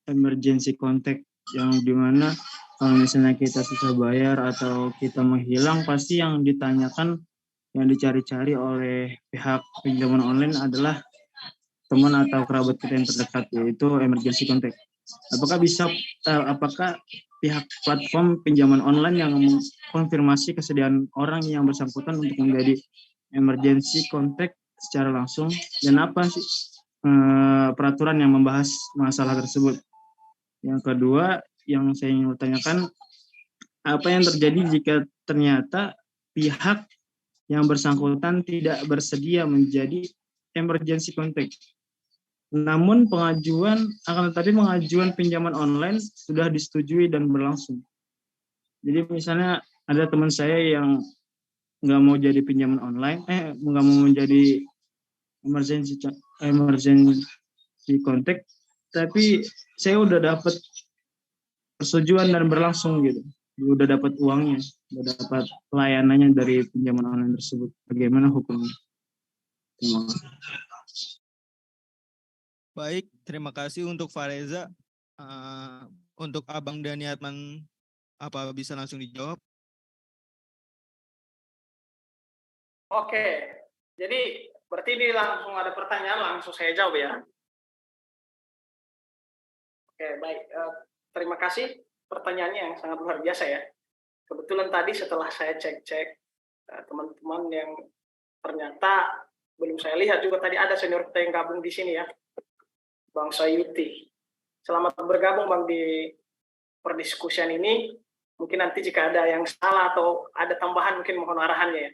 emergency contact, yang dimana kalau misalnya kita susah bayar atau kita menghilang, pasti yang ditanyakan, yang dicari-cari oleh pihak pinjaman online adalah teman atau kerabat kita yang terdekat, yaitu emergency contact. Apakah pihak platform pinjaman online yang mengkonfirmasi kesediaan orang yang bersangkutan untuk menjadi emergency contact secara langsung, dan apa sih peraturan yang membahas masalah tersebut? Yang kedua, yang saya ingin bertanyakan, apa yang terjadi jika ternyata pihak yang bersangkutan tidak bersedia menjadi emergency contact, namun pengajuan pinjaman online sudah disetujui dan berlangsung. Jadi misalnya ada teman saya yang nggak mau jadi pinjaman online, nggak mau menjadi emergency contact, tapi saya udah dapat persetujuan dan berlangsung gitu, udah dapat uangnya, udah dapat layanannya dari pinjaman online tersebut. Bagaimana hukumnya?
Baik, terima kasih untuk Fareza. Untuk Abang Daniatman, apa bisa langsung dijawab?
Oke, jadi berarti ini langsung ada pertanyaan, langsung saya jawab ya. Oke, baik. Terima kasih pertanyaannya yang sangat luar biasa ya. Kebetulan tadi setelah saya cek-cek teman-teman yang ternyata belum saya lihat juga tadi ada senior kita yang gabung di sini ya, Bang Sayuti. Selamat bergabung Bang di perdiskusian ini. Mungkin nanti jika ada yang salah atau ada tambahan mungkin mohon arahannya ya.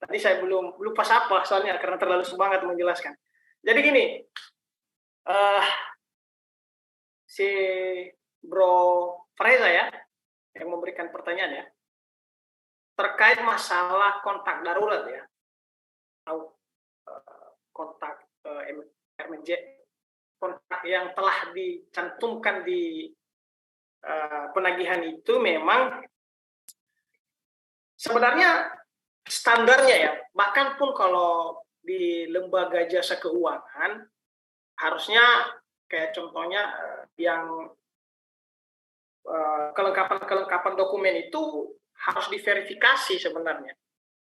Tadi saya belum pas apa soalnya karena terlalu semangat menjelaskan. Jadi gini, si Bro Fareza ya yang memberikan pertanyaan ya terkait masalah kontak darurat ya atau kontak kontak yang telah dicantumkan di penagihan itu memang sebenarnya standarnya ya, bahkan pun kalau di lembaga jasa keuangan harusnya kayak contohnya yang kelengkapan dokumen itu harus diverifikasi sebenarnya.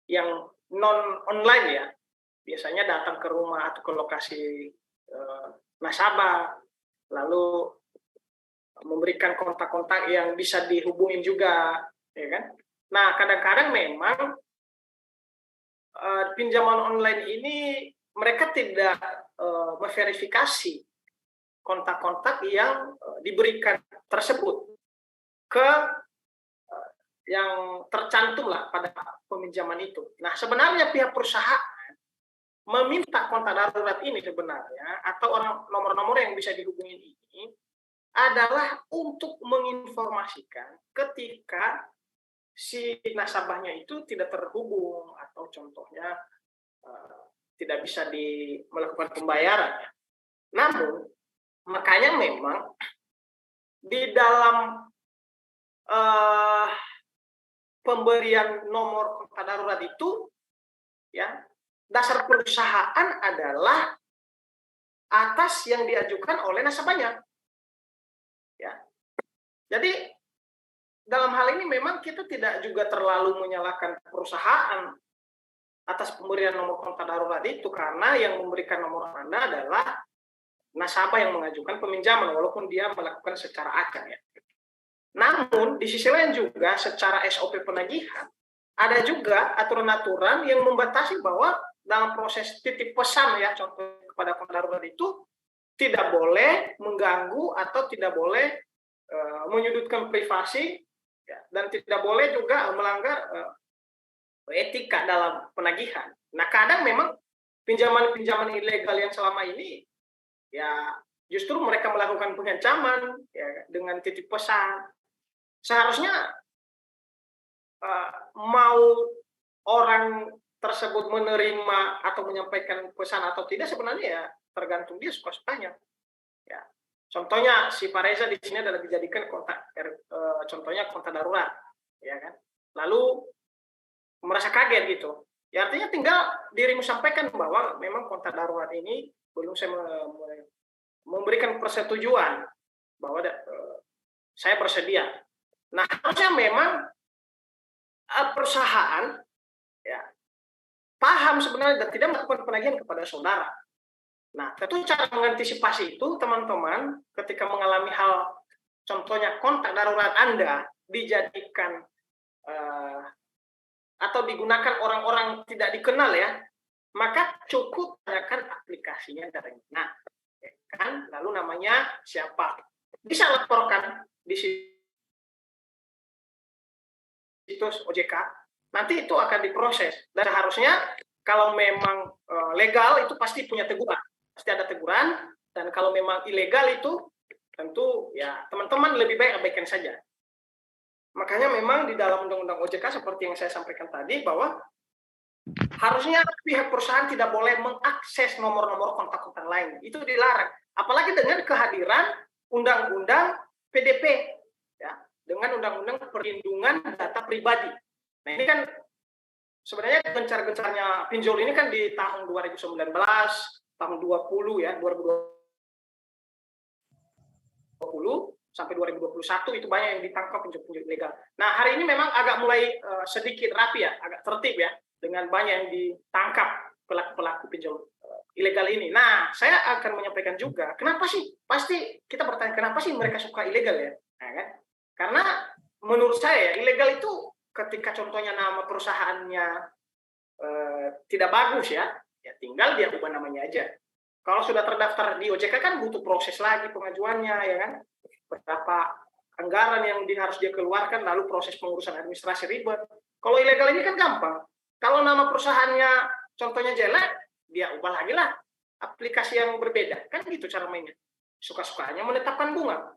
Yang non online ya, biasanya datang ke rumah atau ke lokasi nasabah, lalu memberikan kontak-kontak yang bisa dihubungin juga, ya kan? Nah, kadang-kadang memang pinjaman online ini mereka tidak memverifikasi kontak-kontak yang diberikan tersebut ke yang tercantum lah pada peminjaman itu. Nah, sebenarnya pihak perusahaan meminta kontak darurat ini sebenarnya atau nomor-nomor yang bisa dihubungi ini adalah untuk menginformasikan ketika si nasabahnya itu tidak terhubung atau contohnya tidak bisa melakukan pembayaran. Namun makanya memang di dalam pemberian nomor kontak darurat itu ya dasar perusahaan adalah atas yang diajukan oleh nasabahnya. Ya. Jadi dalam hal ini memang kita tidak juga terlalu menyalahkan perusahaan atas pemberian nomor kontak darurat itu karena yang memberikan nomor Anda adalah nasabah yang mengajukan peminjaman walaupun dia melakukan secara acak ya. Namun di sisi lain juga secara SOP penagihan ada juga aturan-aturan yang membatasi bahwa dalam proses titip pesan ya contoh kepada kontak darurat itu tidak boleh mengganggu atau tidak boleh menyudutkan privasi ya, dan tidak boleh juga melanggar etika dalam penagihan. Nah, kadang memang pinjaman-pinjaman ilegal yang selama ini ya justru mereka melakukan pengancaman ya dengan titip pesan. Seharusnya mau orang tersebut menerima atau menyampaikan pesan atau tidak sebenarnya ya tergantung dia suka-sukanya. Ya. Contohnya si Fareza di sini adalah dijadikan kontak contohnya kontak darurat, ya kan? Lalu merasa kaget gitu. Ya artinya tinggal dirimu sampaikan bahwa memang kontak darurat ini belum saya memberikan persetujuan bahwa saya bersedia. Nah, harusnya memang perusahaan ya paham sebenarnya dan tidak melakukan penagihan kepada saudara. Nah, tentu cara mengantisipasi itu teman-teman ketika mengalami hal contohnya kontak darurat Anda dijadikan atau digunakan orang-orang tidak dikenal ya, maka cukup tanyakan aplikasinya dari mana, kan? Lalu namanya siapa? Bisa laporkan di situs OJK. Nanti itu akan diproses dan harusnya kalau memang legal itu pasti punya teguran, pasti ada teguran. Dan kalau memang ilegal itu tentu ya teman-teman lebih baik abaikan saja. Makanya memang di dalam Undang-Undang OJK seperti yang saya sampaikan tadi bahwa harusnya pihak perusahaan tidak boleh mengakses nomor-nomor kontak-kontak lain. Itu dilarang. Apalagi dengan kehadiran Undang-Undang PDP, ya, dengan Undang-Undang Perlindungan Data Pribadi. Nah ini kan sebenarnya gencar-gencarnya pinjol ini kan di tahun 2019, tahun 20 ya, 2020 sampai 2021 itu banyak yang ditangkap pinjol-pinjol ilegal. Nah, hari ini memang agak mulai sedikit rapi ya, agak tertib ya, dengan banyak yang ditangkap pelaku-pelaku pinjol ilegal ini. Nah, saya akan menyampaikan juga, kenapa sih? Pasti kita bertanya, kenapa sih mereka suka ilegal ya? Nah, kan? Karena menurut saya ilegal itu ketika contohnya nama perusahaannya tidak bagus ya tinggal dia ubah namanya aja. Kalau sudah terdaftar di OJK kan butuh proses lagi pengajuannya, ya kan? Berapa anggaran yang harus dia keluarkan, lalu proses pengurusan administrasi ribet. Kalau ilegal ini kan gampang. Kalau nama perusahaannya contohnya jelek, dia ubah lagi lah aplikasi yang berbeda. Kan gitu cara mainnya. Suka-sukanya menetapkan bunga.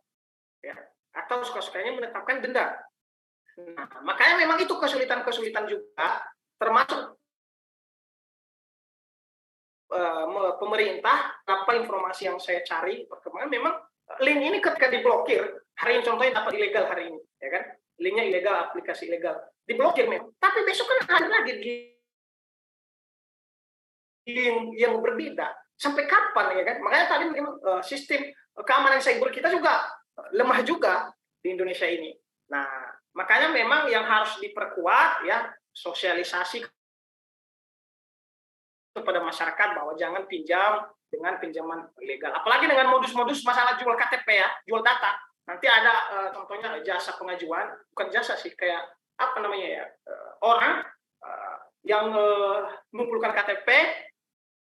Ya. Atau suka-sukanya menetapkan denda. Nah, makanya memang itu kesulitan-kesulitan juga, termasuk pemerintah, apa informasi yang saya cari perkembangan, memang link ini ketika diblokir, hari ini contohnya dapat ilegal hari ini, ya kan? Linknya ilegal, aplikasi ilegal, diblokir memang. Tapi besok kan ada lagi link yang berbeda. Sampai kapan ya kan? Makanya tadi memang sistem keamanan cyber kita juga lemah juga di Indonesia ini. Nah, makanya memang yang harus diperkuat ya sosialisasi kepada masyarakat bahwa jangan pinjam dengan pinjaman ilegal. Apalagi dengan modus-modus masalah jual KTP ya, jual data. Nanti ada contohnya jasa pengajuan, bukan jasa sih, kayak apa namanya ya, orang yang mengumpulkan KTP,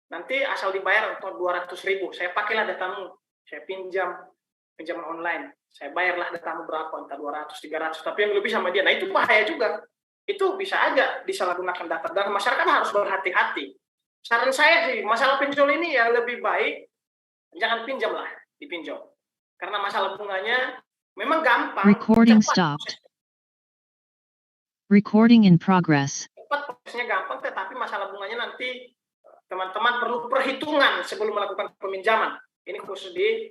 nanti asal dibayar untuk 200.000, saya pakailah datamu, saya pinjaman online, saya bayarlah datamu berapa, entah 200, 300, tapi yang lebih sama dia. Nah itu bahaya juga. Itu bisa aja disalahgunakan data, dan masyarakat harus berhati-hati. Saran saya sih, masalah pinjol ini ya lebih baik jangan pinjam lah, dipinjam. Karena masalah bunganya memang gampang.
Recording stopped. Recording in progress.
Cepat, prosesnya gampang, tetapi masalah bunganya nanti teman-teman perlu perhitungan sebelum melakukan peminjaman. Ini khusus di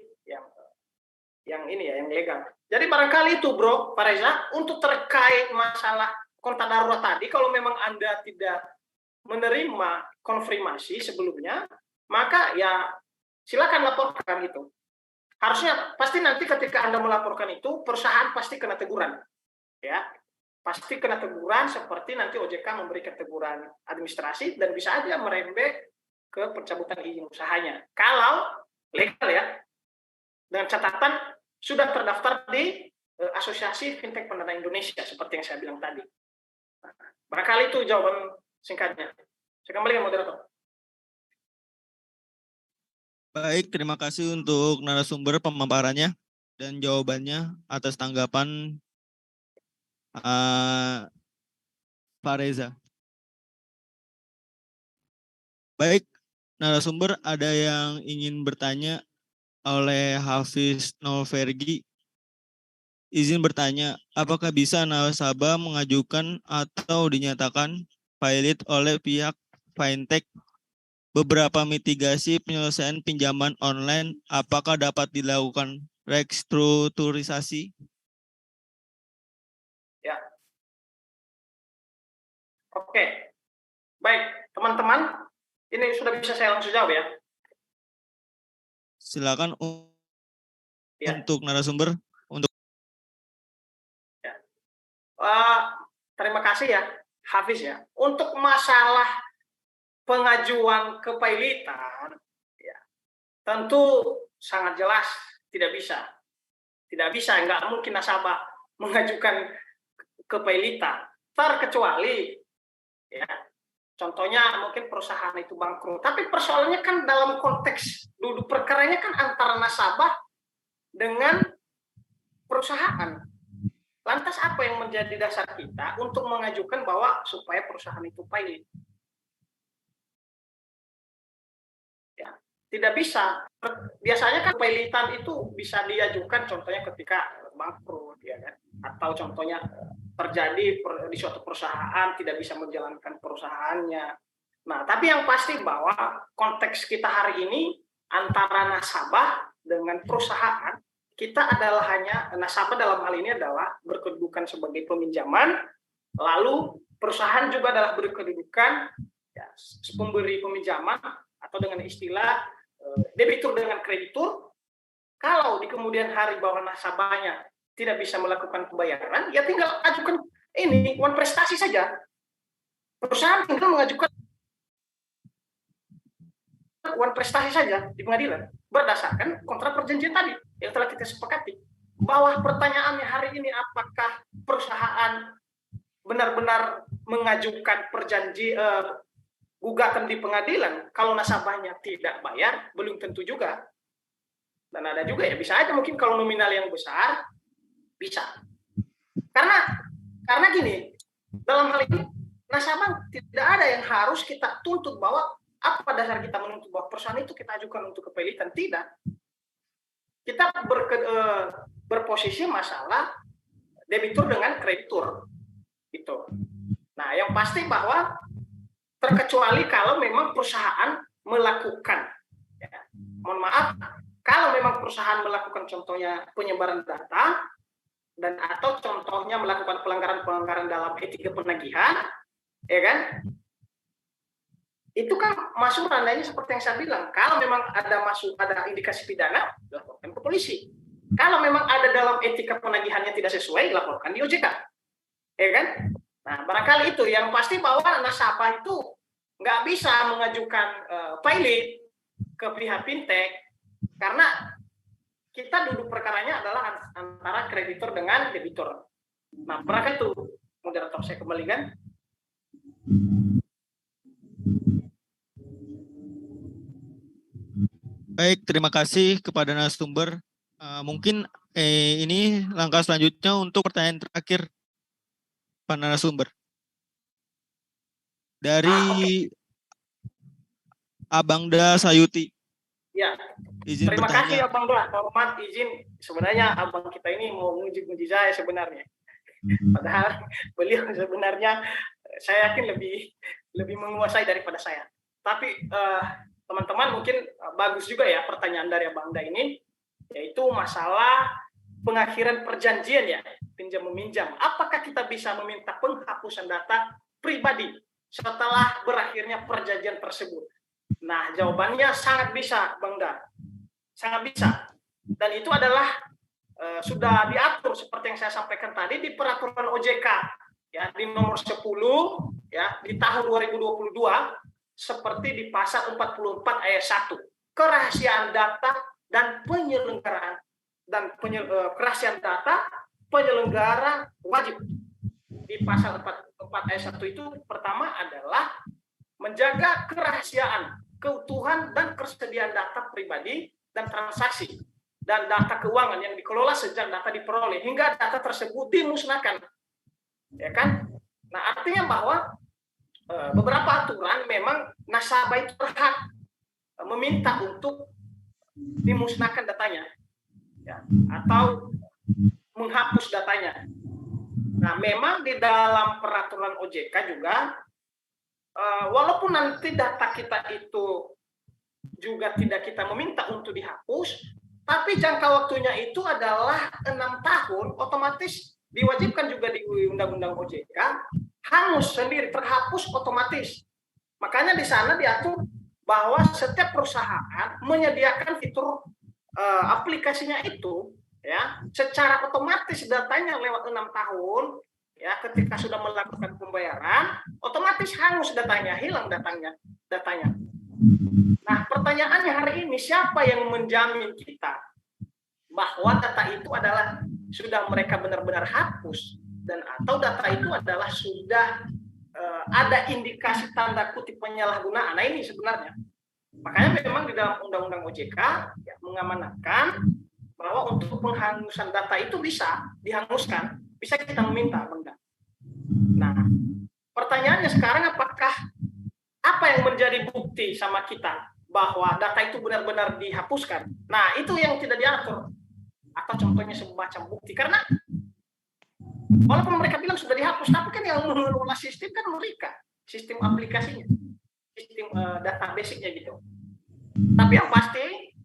yang ini ya, yang legal. Jadi barangkali itu Bro, Pak Reza, untuk terkait masalah kontak darurat tadi, kalau memang Anda tidak menerima konfirmasi sebelumnya, maka ya silakan laporkan itu. Harusnya pasti nanti ketika Anda melaporkan itu, perusahaan pasti kena teguran. Ya, pasti kena teguran seperti nanti OJK memberikan teguran administrasi dan bisa aja merembet ke pencabutan izin usahanya. Kalau legal ya, dengan catatan sudah terdaftar di Asosiasi Fintech Pendana Indonesia seperti yang saya bilang tadi. Barangkali itu jawaban singkatnya. Saya kembali ke moderator.
Baik, terima kasih untuk narasumber pemaparannya dan jawabannya atas tanggapan Pak Reza. Baik, narasumber ada yang ingin bertanya oleh Hafiz Nolvergi. Izin bertanya, apakah bisa nasabah mengajukan atau dinyatakan valid oleh pihak fintech beberapa mitigasi penyelesaian pinjaman online, apakah dapat dilakukan restrukturisasi?
Ya. Oke. Baik, teman-teman, ini sudah bisa saya langsung jawab ya.
Silakan
Ya.
untuk narasumber.
Ya. Terima kasih ya, Hafiz ya. Untuk masalah pengajuan kepailitan, ya, tentu sangat jelas tidak bisa. Tidak bisa, nggak mungkin nasabah mengajukan kepailitan. Terkecuali, ya, contohnya mungkin perusahaan itu bangkrut. Tapi persoalannya kan dalam konteks duduk perkaranya kan antara nasabah dengan perusahaan. Lantas apa yang menjadi dasar kita untuk mengajukan bahwa supaya perusahaan itu pailit? Ya, tidak bisa. Biasanya kan pailitan itu bisa diajukan contohnya ketika bangkrut, ya kan? Atau contohnya terjadi di suatu perusahaan tidak bisa menjalankan perusahaannya. Nah, tapi yang pasti bahwa konteks kita hari ini antara nasabah dengan perusahaan, kita adalah hanya nasabah dalam hal ini adalah berkedudukan sebagai peminjaman Lalu perusahaan juga adalah berkedudukan ya, pemberi peminjaman atau dengan istilah debitur dengan kreditur. Kalau di kemudian hari bahwa nasabahnya tidak bisa melakukan pembayaran, ya tinggal ajukan ini uang prestasi saja. Perusahaan tinggal mengajukan uang prestasi saja di pengadilan berdasarkan kontrak perjanjian tadi yang telah kita sepakati. Bahwa pertanyaannya hari ini apakah perusahaan benar-benar mengajukan gugatan di pengadilan kalau nasabahnya tidak bayar, belum tentu juga. Dan ada juga ya bisa aja mungkin kalau nominal yang besar bisa. Karena gini, dalam hal ini nasabah tidak ada yang harus kita tuntut bahwa apa dasar kita menuntut bahwa perusahaan itu kita ajukan untuk kepelitan, tidak. Kita berposisi masalah debitur dengan kreditur. Gitu. Nah, yang pasti bahwa terkecuali kalau memang perusahaan melakukan, ya, mohon maaf, kalau memang perusahaan melakukan contohnya penyebaran data dan atau contohnya melakukan pelanggaran-pelanggaran dalam etika penagihan, ya kan? Itu kan masuk randanya seperti yang saya bilang. Kalau memang ada indikasi pidana, laporkan ke polisi. Kalau memang ada dalam etika penagihannya tidak sesuai, laporkan di OJK. Ya kan? Nah, barangkali itu yang pasti bahwa nasabah itu nggak bisa mengajukan pilot ke pihak fintech karena kita duduk perkaranya adalah antara kreditur dengan debitur. Nah, barangkali itu moderator saya kembalikan.
Baik, terima kasih kepada narasumber. Mungkin ini langkah selanjutnya untuk pertanyaan terakhir Pak narasumber. Dari Abangda Sayuti.
Ya.
Izin
Terima
bertanya.
kasih Abang Doa, hormat izin. Sebenarnya abang kita ini mau menguji saya sebenarnya. Padahal beliau sebenarnya saya yakin lebih menguasai daripada saya. Tapi teman-teman mungkin bagus juga ya pertanyaan dari Abang Da ini, yaitu masalah pengakhiran perjanjian ya, pinjam meminjam. Apakah kita bisa meminta penghapusan data pribadi setelah berakhirnya perjanjian tersebut? Nah, jawabannya sangat bisa, Bang Da. Sangat bisa. Dan itu adalah sudah diatur seperti yang saya sampaikan tadi di peraturan OJK ya, di nomor 10 ya, di tahun 2022 seperti di pasal 44 ayat 1. Kerahasiaan data dan penyelenggaraan kerahasiaan data penyelenggara wajib. Di pasal 44 ayat 1 itu pertama adalah menjaga kerahasiaan, keutuhan dan ketersediaan data pribadi dan transaksi dan data keuangan yang dikelola sejak data diperoleh hingga data tersebut dimusnahkan. Ya kan? Nah, artinya bahwa beberapa aturan memang nasabah itu berhak meminta untuk dimusnahkan datanya ya, atau menghapus datanya. Nah, memang di dalam peraturan OJK juga walaupun nanti data kita itu juga tidak kita meminta untuk dihapus, tapi jangka waktunya itu adalah 6 tahun, otomatis diwajibkan juga di Undang-Undang OJK, hangus sendiri, terhapus otomatis. Makanya di sana diatur bahwa setiap perusahaan menyediakan fitur aplikasinya itu, ya, secara otomatis datanya lewat 6 tahun, ya, ketika sudah melakukan pembayaran, otomatis hangus datanya, hilang datanya. Nah, pertanyaannya hari ini, siapa yang menjamin kita bahwa data itu adalah sudah mereka benar-benar hapus dan atau data itu adalah sudah ada indikasi tanda kutip penyalahgunaan. Nah, ini sebenarnya. Makanya memang di dalam Undang-Undang OJK ya, mengamanatkan bahwa untuk penghangusan data itu bisa dihanguskan, bisa kita meminta, Bang. Nah, pertanyaannya sekarang apa yang menjadi bukti sama kita bahwa data itu benar-benar dihapuskan? Nah, itu yang tidak diatur. Atau contohnya semacam bukti. Karena walaupun mereka bilang sudah dihapus, tapi kan yang mengelola sistem kan mereka. Sistem aplikasinya. Sistem database-nya gitu. Tapi yang pasti,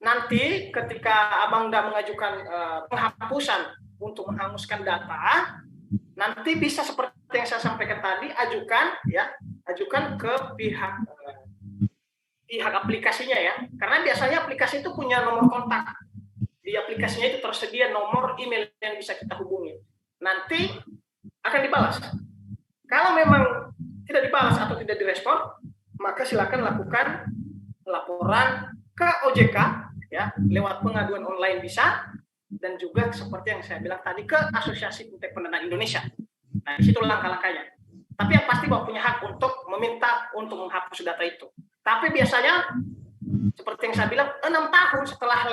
nanti ketika Abang Da mengajukan penghapusan untuk menghanguskan data, nanti bisa seperti yang saya sampaikan tadi, ajukan ke pihak aplikasinya ya, karena biasanya aplikasi itu punya nomor kontak. Di aplikasinya itu tersedia nomor email yang bisa kita hubungi. Nanti akan dibalas. Kalau memang tidak dibalas atau tidak direspon, maka silakan lakukan laporan ke OJK ya, lewat pengaduan online bisa, dan juga seperti yang saya bilang tadi ke Asosiasi Fintech Pendanaan Indonesia. Nah, di situ langkah-langkahnya. Tapi yang pasti bahwa punya hak untuk meminta untuk menghapus data itu. Tapi biasanya seperti yang saya bilang 6 tahun setelah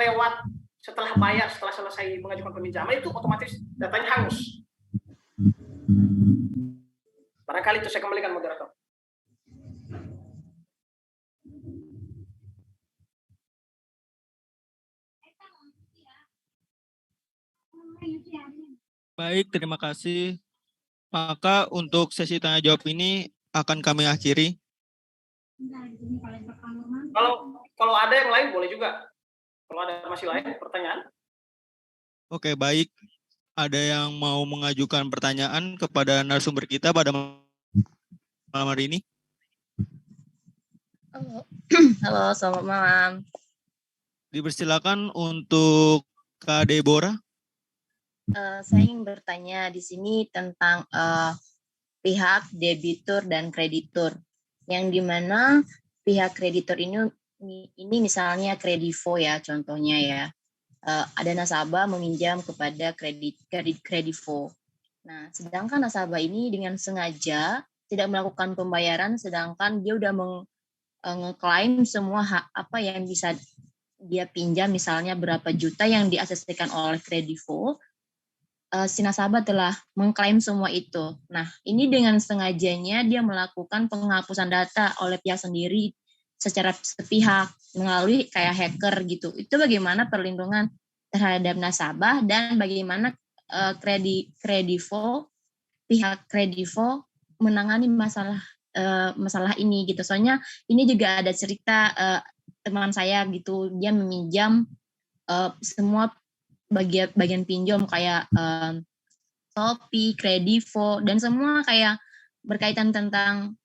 bayar, setelah selesai mengajukan peminjaman itu otomatis datanya hangus. Barangkali itu saya kembalikan moderator.
Baik, terima kasih. Maka untuk sesi tanya jawab ini akan kami akhiri.
Kalau ada yang lain boleh juga. Kalau ada masih lain pertanyaan.
Oke, baik. Ada yang mau mengajukan pertanyaan kepada narasumber kita pada malam hari ini?
Halo, selamat malam.
Dipersilakan untuk Kak Deborah.
Saya ingin bertanya di sini tentang pihak debitur dan kreditur, yang dimana pihak kreditur ini misalnya Kredivo ya, contohnya ya, ada nasabah meminjam kepada Kredivo. Nah, sedangkan nasabah ini dengan sengaja tidak melakukan pembayaran, sedangkan dia udah ngeklaim semua hak apa yang bisa dia pinjam, misalnya berapa juta yang diasesikan oleh Kredivo. Si nasabah telah mengklaim semua itu. Nah, ini dengan sengajanya dia melakukan penghapusan data oleh pihak sendiri secara sepihak melalui kayak hacker gitu. Itu bagaimana perlindungan terhadap nasabah dan bagaimana pihak Kredivo menangani masalah ini gitu. Soalnya ini juga ada cerita teman saya gitu, dia meminjam semua bagian pinjam kayak Shopee, Kredivo, dan semua kayak berkaitan tentang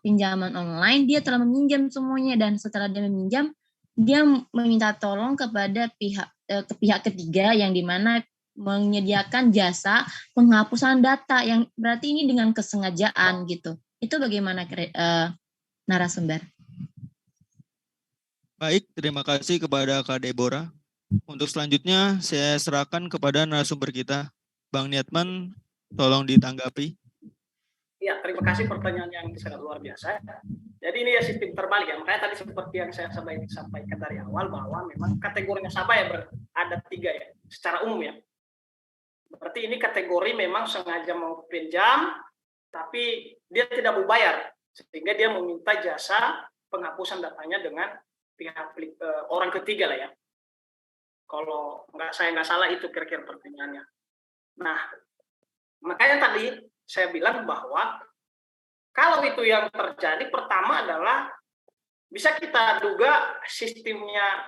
pinjaman online. Dia telah meminjam semuanya, dan setelah dia meminjam, dia meminta tolong kepada pihak ketiga yang dimana menyediakan jasa penghapusan data, yang berarti ini dengan kesengajaan gitu. Itu bagaimana narasumber?
Baik, terima kasih kepada Kak Deborah. Untuk selanjutnya, saya serahkan kepada narasumber kita. Bang Niatman, tolong ditanggapi.
Ya, terima kasih, pertanyaan yang sangat luar biasa. Jadi ini ya sistem terbalik ya. Makanya tadi seperti yang saya sampaikan dari awal, bahwa memang kategori nasabah ya ada 3 ya, secara umum ya. Berarti ini kategori memang sengaja mau pinjam, tapi dia tidak mau bayar, sehingga dia meminta jasa penghapusan datanya dengan pihak orang ketiga lah ya. Kalau saya nggak salah itu kira-kira pertanyaannya. Nah, makanya tadi saya bilang bahwa kalau itu yang terjadi, pertama adalah bisa kita duga sistemnya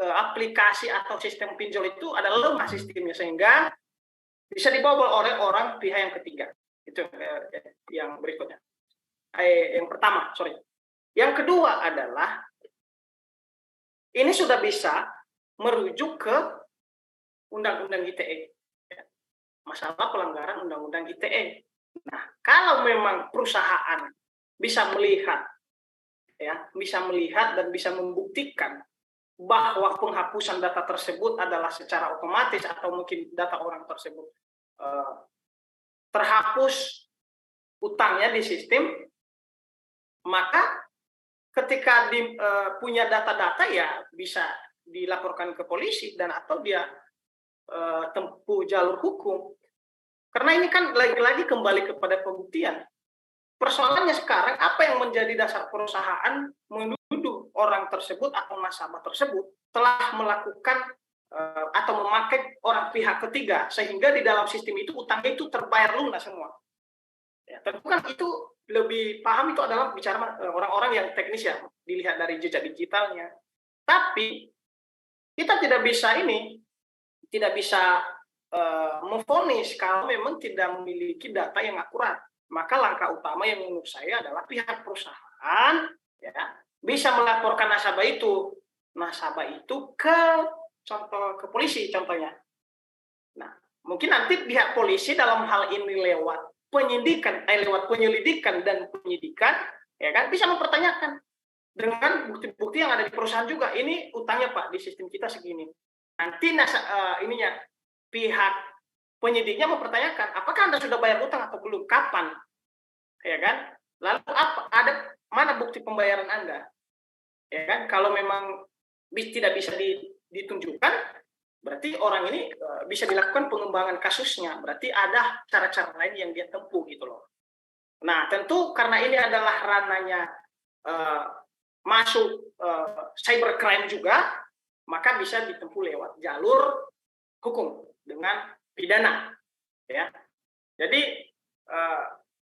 aplikasi atau sistem pinjol itu adalah lemah sistemnya, sehingga bisa dibobol oleh orang pihak yang ketiga. Itu yang berikutnya. Yang pertama, Yang kedua adalah ini sudah bisa merujuk ke Undang-Undang ITE, masalah pelanggaran Undang-Undang ITE. Nah, kalau memang perusahaan bisa melihat dan bisa membuktikan bahwa penghapusan data tersebut adalah secara otomatis atau mungkin data orang tersebut terhapus utangnya di sistem, maka ketika punya data-data ya bisa dilaporkan ke polisi dan atau dia tempuh jalur hukum. Karena ini kan lagi-lagi kembali kepada pembuktian. Persoalannya sekarang, apa yang menjadi dasar perusahaan menuduh orang tersebut atau nasabah tersebut telah melakukan atau memakai orang pihak ketiga, sehingga di dalam sistem itu utangnya itu terbayar lunas semua. Ya, tentu kan itu lebih paham itu adalah bicara orang-orang yang teknis ya, dilihat dari jejak digitalnya. Tapi kita tidak bisa memvonis kalau memang tidak memiliki data yang akurat. Maka langkah utama yang menurut saya adalah pihak perusahaan ya bisa melaporkan nasabah itu ke polisi contohnya. Nah, mungkin nanti pihak polisi dalam hal ini lewat penyelidikan dan penyidikan ya kan bisa mempertanyakan dengan bukti-bukti yang ada di perusahaan juga. Ini utangnya Pak di sistem kita segini. Nanti pihak penyidiknya mempertanyakan apakah Anda sudah bayar utang atau belum, kapan, ya kan? Lalu mana bukti pembayaran Anda, ya kan? Kalau memang tidak bisa ditunjukkan, berarti orang ini bisa dilakukan pengembangan kasusnya. Berarti ada cara-cara lain yang dia tempuh gitu loh. Nah, tentu karena ini adalah ranahnya masuk cybercrime juga, maka bisa ditempuh lewat jalur hukum dengan pidana, ya. Jadi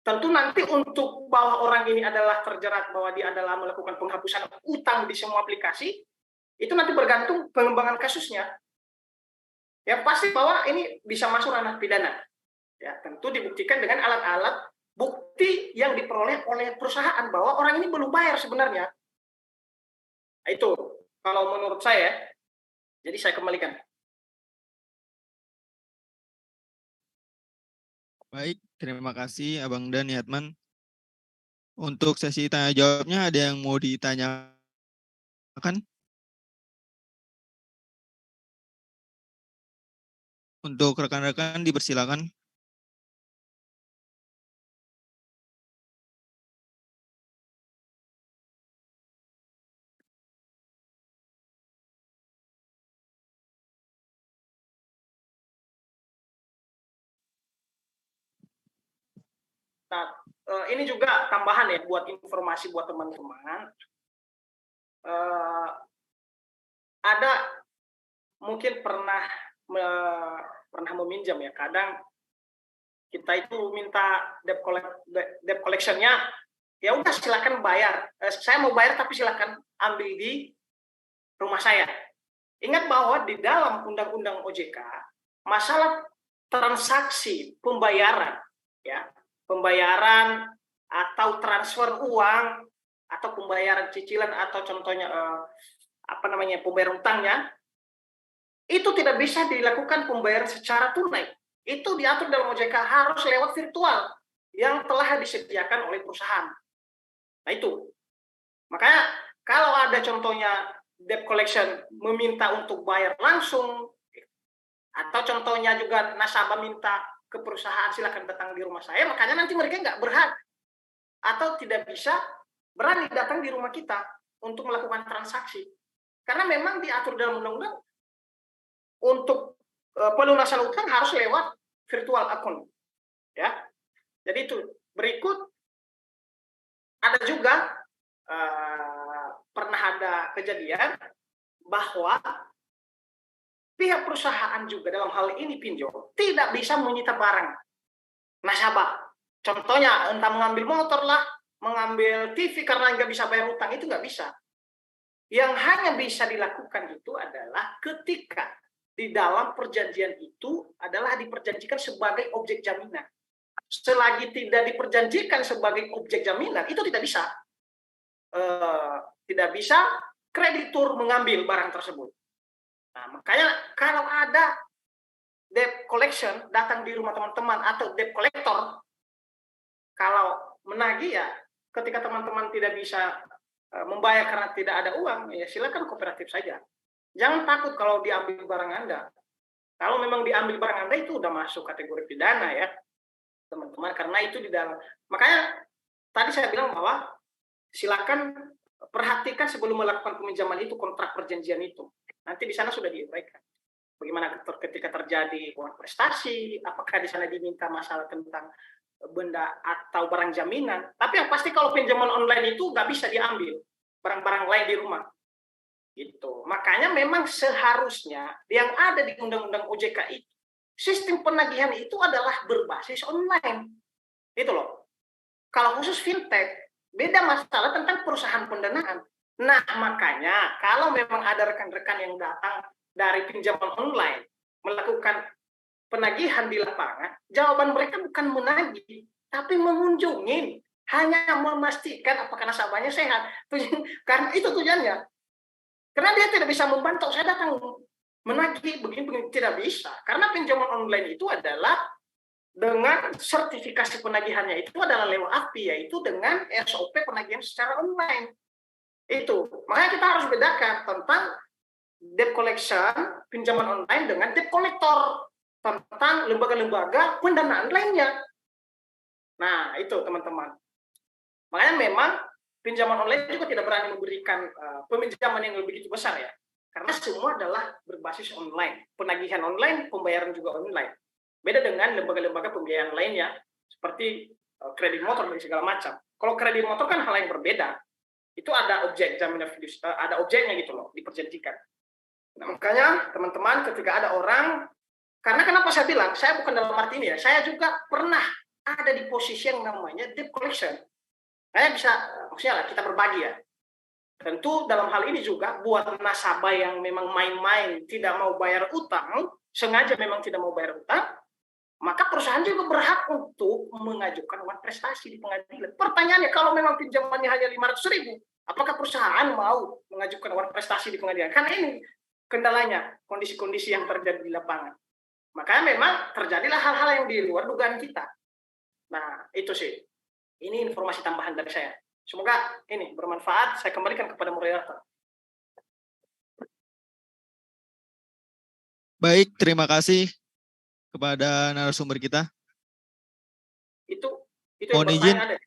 tentu nanti untuk bahwa orang ini adalah terjerat bahwa dia adalah melakukan penghapusan utang di semua aplikasi, itu nanti bergantung pengembangan kasusnya. Ya pasti bahwa ini bisa masuk ranah pidana. Ya tentu dibuktikan dengan alat-alat bukti yang diperoleh oleh perusahaan bahwa orang ini belum bayar sebenarnya. Nah, itu kalau menurut saya. Jadi saya kembalikan.
Baik, terima kasih Abang Dan Niatman. Untuk sesi tanya jawabnya ada yang mau ditanyakan? Untuk rekan-rekan dipersilakan.
Nah, ini juga tambahan ya buat informasi buat teman-teman. Ada mungkin pernah meminjam ya. Kadang kita itu minta debt collection-nya, ya udah silakan bayar. Saya mau bayar tapi silakan ambil di rumah saya. Ingat bahwa di dalam Undang-Undang OJK masalah transaksi pembayaran ya, pembayaran atau transfer uang atau pembayaran cicilan atau contohnya pembayaran utangnya itu tidak bisa dilakukan pembayaran secara tunai. Itu diatur dalam OJK harus lewat virtual yang telah disediakan oleh perusahaan. Nah itu. Makanya kalau ada contohnya debt collection meminta untuk bayar langsung atau contohnya juga nasabah minta ke perusahaan silakan datang di rumah saya, makanya nanti mereka nggak berhak atau tidak bisa berani datang di rumah kita untuk melakukan transaksi. Karena memang diatur dalam undang-undang untuk pelunasan utang harus lewat virtual account. Ya. Jadi itu. Berikut ada juga pernah ada kejadian bahwa pihak perusahaan juga dalam hal ini pinjol tidak bisa menyita barang nasabah. Contohnya entah mengambil motor lah, mengambil TV karena nggak bisa bayar utang, itu nggak bisa. Yang hanya bisa dilakukan itu adalah ketika di dalam perjanjian itu adalah diperjanjikan sebagai objek jaminan. Selagi tidak diperjanjikan sebagai objek jaminan, itu tidak bisa. Tidak bisa kreditur mengambil barang tersebut. Nah, makanya kalau ada debt collection datang di rumah teman-teman atau debt collector, kalau menagih ya ketika teman-teman tidak bisa membayar karena tidak ada uang, ya silakan kooperatif saja. Jangan takut kalau diambil barang Anda. Kalau memang diambil barang Anda itu udah masuk kategori pidana ya, teman-teman. Karena itu di dalam. Makanya tadi saya bilang bahwa silakan perhatikan sebelum melakukan peminjaman itu kontrak perjanjian itu. Nanti di sana sudah diuraikan. Bagaimana ketika terjadi uang prestasi, apakah di sana diminta masalah tentang benda atau barang jaminan. Tapi yang pasti kalau pinjaman online itu nggak bisa diambil barang-barang lain di rumah. Gitu. Makanya memang seharusnya yang ada di Undang-Undang OJK itu, sistem penagihan itu adalah berbasis online. Itu loh. Kalau khusus fintech, beda masalah tentang perusahaan pendanaan. Nah, makanya kalau memang ada rekan-rekan yang datang dari pinjaman online, melakukan penagihan di lapangan, jawaban mereka bukan menagih, tapi mengunjungi, hanya memastikan apakah nasabahnya sehat. Karena itu tujuannya. Karena dia tidak bisa membantu, saya datang menagih begini tidak bisa. Karena pinjaman online itu adalah dengan sertifikasi penagihannya itu adalah lewat API, yaitu dengan SOP penagihan secara online. Itu. Makanya kita harus bedakan tentang debt collection, pinjaman online dengan debt collector, tentang lembaga-lembaga pendanaan lainnya. Nah, itu teman-teman. Makanya memang pinjaman online juga tidak berani memberikan peminjaman yang lebih begitu besar ya. Karena semua adalah berbasis online. Penagihan online, pembayaran juga online. Beda dengan lembaga-lembaga pembiayaan lainnya, seperti kredit motor dan segala macam. Kalau kredit motor kan hal yang berbeda. Itu ada objek jaminan fidusiari, ada objeknya gitu loh, diperjanjikan. Nah, makanya teman-teman ketika ada orang, karena kenapa saya bilang, saya bukan dalam arti ini ya, saya juga pernah ada di posisi yang namanya debt collection. Saya bisa, maksudnya lah, kita berbagi ya. Tentu dalam hal ini juga buat nasabah yang memang main-main, tidak mau bayar utang, sengaja memang tidak mau bayar utang, maka perusahaan juga berhak untuk mengajukan uang prestasi di pengadilan. Pertanyaannya, kalau memang pinjamannya hanya 500.000, apakah perusahaan mau mengajukan uang prestasi di pengadilan? Karena ini kendalanya, kondisi-kondisi yang terjadi di lapangan. Makanya memang terjadilah hal-hal yang di luar dugaan kita. Nah, itu sih. Ini informasi tambahan dari saya. Semoga ini bermanfaat. Saya kembalikan kepada moderator.
Baik, terima kasih kepada narasumber kita.
Itu
Mohon
yang
izin,
bertanya ada.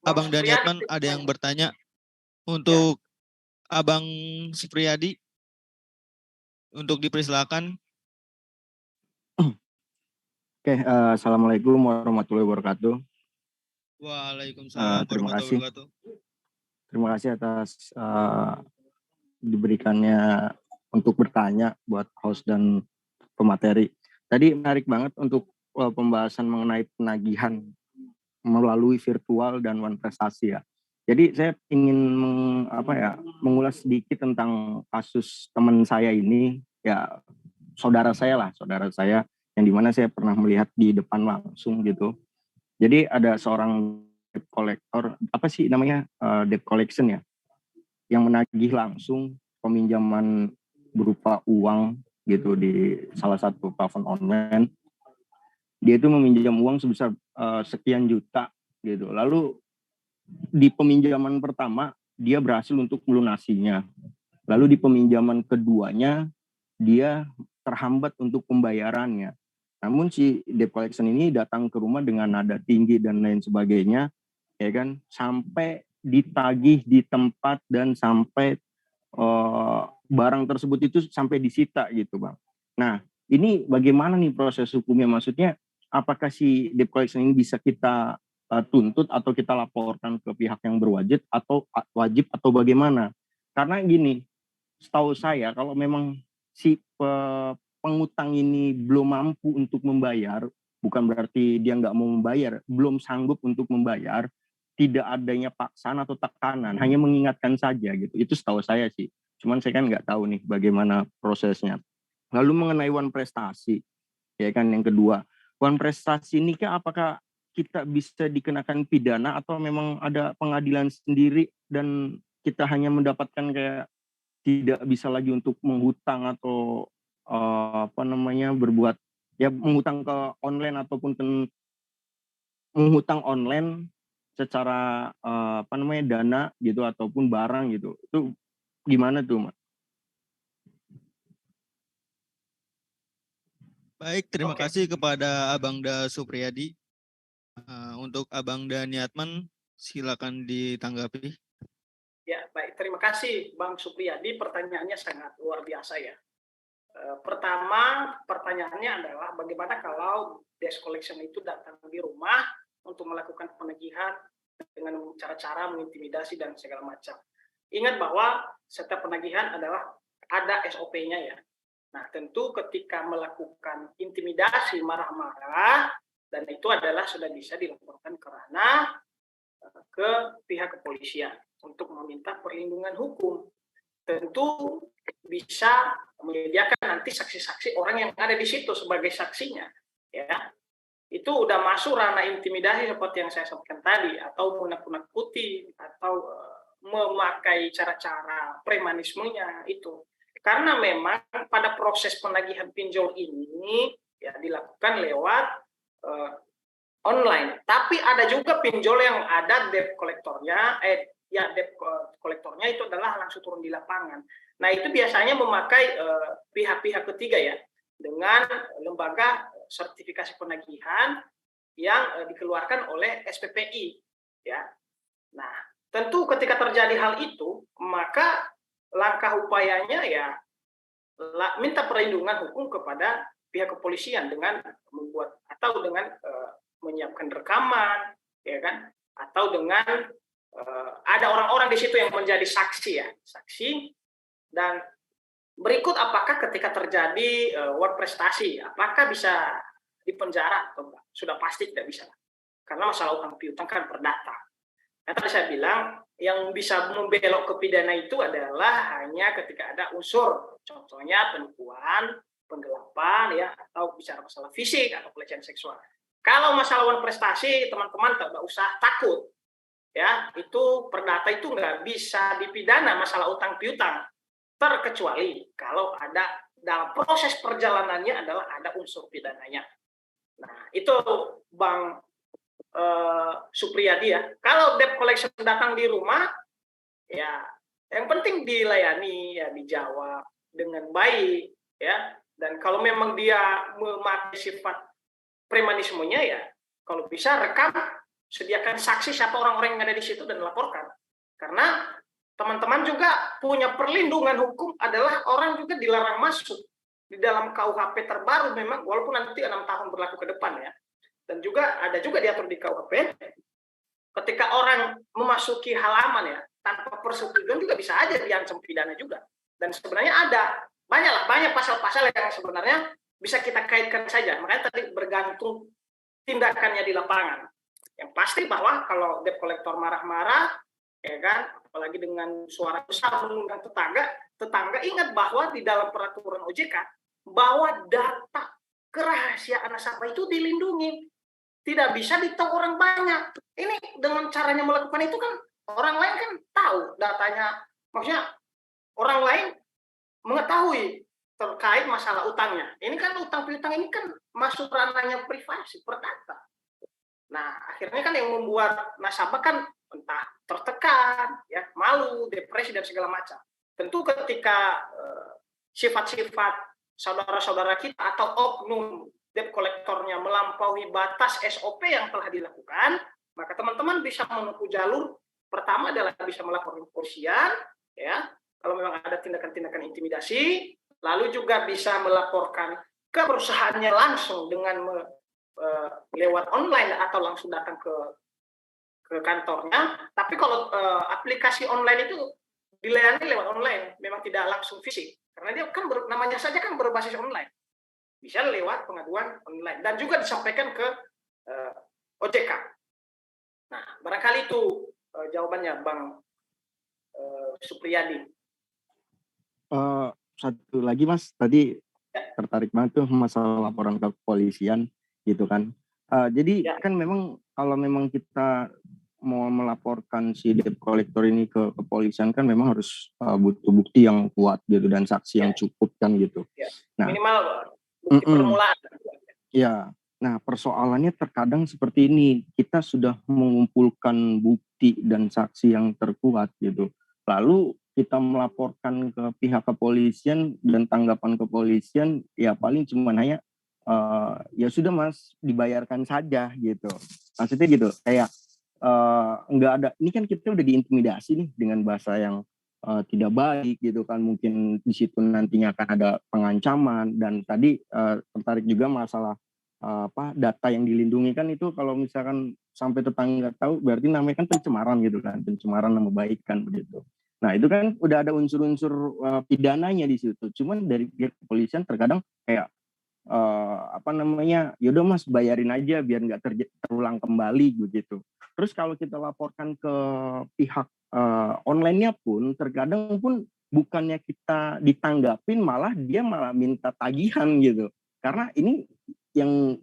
Abang Daniatman ada yang bertanya untuk Abang Supriyadi untuk dipersilakan.
Oke, assalamualaikum warahmatullahi wabarakatuh.
Waalaikumsalam
Terima
warahmatullahi
kasih.
wabarakatuh.
Terima kasih atas diberikannya untuk bertanya buat host dan pemateri. Tadi menarik banget untuk pembahasan mengenai penagihan melalui virtual dan one prestasi ya. Jadi saya ingin mengulas sedikit tentang kasus teman saya ini, ya saudara saya yang dimana saya pernah melihat di depan langsung gitu. Jadi ada seorang debt collector, apa sih namanya, debt collection ya, yang menagih langsung peminjaman berupa uang gitu di salah satu platform online. Dia itu meminjam uang sebesar sekian juta gitu. Lalu di peminjaman pertama dia berhasil untuk melunasinya. Lalu di peminjaman keduanya dia terhambat untuk pembayarannya. Namun si debt collection ini datang ke rumah dengan nada tinggi dan lain sebagainya, ya kan, sampai ditagih di tempat dan sampai barang tersebut itu sampai disita gitu bang. Nah ini bagaimana nih proses hukumnya, maksudnya apakah si debt collection ini bisa kita tuntut atau kita laporkan ke pihak yang berwajib atau bagaimana? Karena gini, setahu saya kalau memang si pengutang ini belum mampu untuk membayar, bukan berarti dia nggak mau membayar, belum sanggup untuk membayar, tidak adanya paksaan atau tekanan, hanya mengingatkan saja gitu. Itu setahu saya sih. Cuman saya kan nggak tahu nih bagaimana prosesnya. Lalu mengenai one prestasi, ya kan yang kedua, one prestasi ini kan apakah kita bisa dikenakan pidana atau memang ada pengadilan sendiri dan kita hanya mendapatkan kayak tidak bisa lagi untuk menghutang atau berbuat ya menghutang ke online ataupun menghutang online secara dana gitu ataupun barang gitu. Itu gimana tuh, Mak?
Baik, terima kasih kepada Abang Da Supriyadi. Untuk Abang Daniatman, silakan ditanggapi.
Ya, baik. Terima kasih Bang Supriyadi. Pertanyaannya sangat luar biasa ya. Pertama, pertanyaannya adalah bagaimana kalau debt collection itu datang di rumah untuk melakukan penagihan dengan cara-cara mengintimidasi dan segala macam. Ingat bahwa setiap penagihan adalah ada SOP-nya ya. Nah, tentu ketika melakukan intimidasi, marah-marah, dan itu adalah sudah bisa dilaporkan ke ranah ke pihak kepolisian untuk meminta perlindungan hukum. tentu bisa menyediakan nanti saksi-saksi orang yang ada di situ sebagai saksinya, ya. Itu udah masuk ranah intimidasi seperti yang saya sampaikan tadi, atau menakut-nakuti, atau memakai cara-cara premanismenya itu. Karena memang pada proses penagihan pinjol ini ya dilakukan lewat online. Tapi ada juga pinjol yang ada debt kolektornya, debt kolektornya itu adalah langsung turun di lapangan. Nah, itu biasanya memakai pihak-pihak ketiga ya, dengan lembaga sertifikasi penagihan yang dikeluarkan oleh SPPI ya. Nah, tentu ketika terjadi hal itu, maka langkah upayanya ya minta perlindungan hukum kepada pihak kepolisian dengan membuat atau dengan menyiapkan rekaman, ya kan, atau dengan ada orang-orang di situ yang menjadi saksi ya, saksi. Dan berikut apakah ketika terjadi uang prestasi, apakah bisa dipenjara atau enggak? Sudah pasti tidak bisa, karena masalah utang piutang kan perdata. Nah, tadi saya bilang yang bisa membelok ke pidana itu adalah hanya ketika ada unsur, contohnya penipuan, penggelapan, ya, atau bicara masalah fisik atau pelecehan seksual. Kalau masalah uang prestasi, teman-teman tidak usah takut, ya, itu perdata itu nggak bisa dipidana masalah utang piutang, terkecuali kalau ada dalam proses perjalanannya adalah ada unsur pidananya. Nah, itu Bang Supriyadi ya. Kalau debt collection datang di rumah, ya yang penting dilayani, ya dijawab dengan baik, ya. Dan kalau memang dia memakai sifat premanismenya, ya kalau bisa rekam, sediakan saksi siapa orang-orang yang ada di situ dan laporkan. Karena teman-teman juga punya perlindungan hukum adalah orang juga dilarang masuk di dalam KUHP terbaru memang, walaupun nanti 6 tahun berlaku ke depan ya. Dan juga ada juga diatur di KUHP, ketika orang memasuki halaman ya tanpa persetujuan juga bisa aja diancam pidana juga. Dan sebenarnya ada banyak pasal-pasal yang sebenarnya bisa kita kaitkan saja. Makanya tadi bergantung tindakannya di lapangan. Yang pasti bahwa kalau debt collector marah-marah, ya kan, apalagi dengan suara besar mengundang tetangga ingat bahwa di dalam peraturan OJK bahwa data kerahasiaan nasabah itu dilindungi. Tidak bisa ditahu orang banyak. Ini dengan caranya melakukan itu kan orang lain kan tahu datanya. Maksudnya orang lain mengetahui terkait masalah utangnya. Ini kan utang piutang ini kan masuk ranahnya privasi, perdata. Nah, akhirnya kan yang membuat nasabah kan entah tertekan, ya, malu, depresi dan segala macam. Tentu ketika sifat-sifat saudara-saudara kita atau oknum debt kolektornya melampaui batas SOP yang telah dilakukan, maka teman-teman bisa menempuh jalur pertama adalah bisa melaporkan kepolisian, ya, kalau memang ada tindakan-tindakan intimidasi, lalu juga bisa melaporkan ke perusahaannya langsung dengan lewat online atau langsung datang ke kantornya. Tapi kalau aplikasi online itu dilayani lewat online, memang tidak langsung fisik, karena dia kan namanya saja kan berbasis online. Bisa lewat pengaduan online dan juga disampaikan ke OJK. Nah, barangkali itu jawabannya Bang Supriyadi.
Satu lagi Mas, tadi tertarik banget tuh masalah laporan ke kepolisian gitu kan. Jadi kan memang kalau memang kita mau melaporkan si debt collector ini ke kepolisian kan memang harus butuh bukti yang kuat gitu dan saksi yang cukup kan gitu. Nah, minimal
permulaan.
Ya, nah persoalannya terkadang seperti ini, kita sudah mengumpulkan bukti dan saksi yang terkuat gitu. Lalu kita melaporkan ke pihak kepolisian dan tanggapan kepolisian ya paling cuma hanya ya sudah Mas dibayarkan saja gitu. Maksudnya gitu, kayak enggak ada, ini kan kita udah diintimidasi nih dengan bahasa yang tidak baik gitu kan, mungkin di situ nantinya akan ada pengancaman. Dan tadi tertarik juga masalah data yang dilindungi kan, itu kalau misalkan sampai tetangga tahu berarti namanya kan pencemaran gitu kan, pencemaran nama baik kan begitu. Nah itu kan udah ada unsur-unsur pidananya di situ. Cuman dari pihak kepolisian terkadang kayak yaudah Mas bayarin aja biar nggak terulang kembali begitu. Terus kalau kita laporkan ke pihak online-nya pun terkadang pun bukannya kita ditanggapin, malah dia malah minta tagihan gitu. Karena ini yang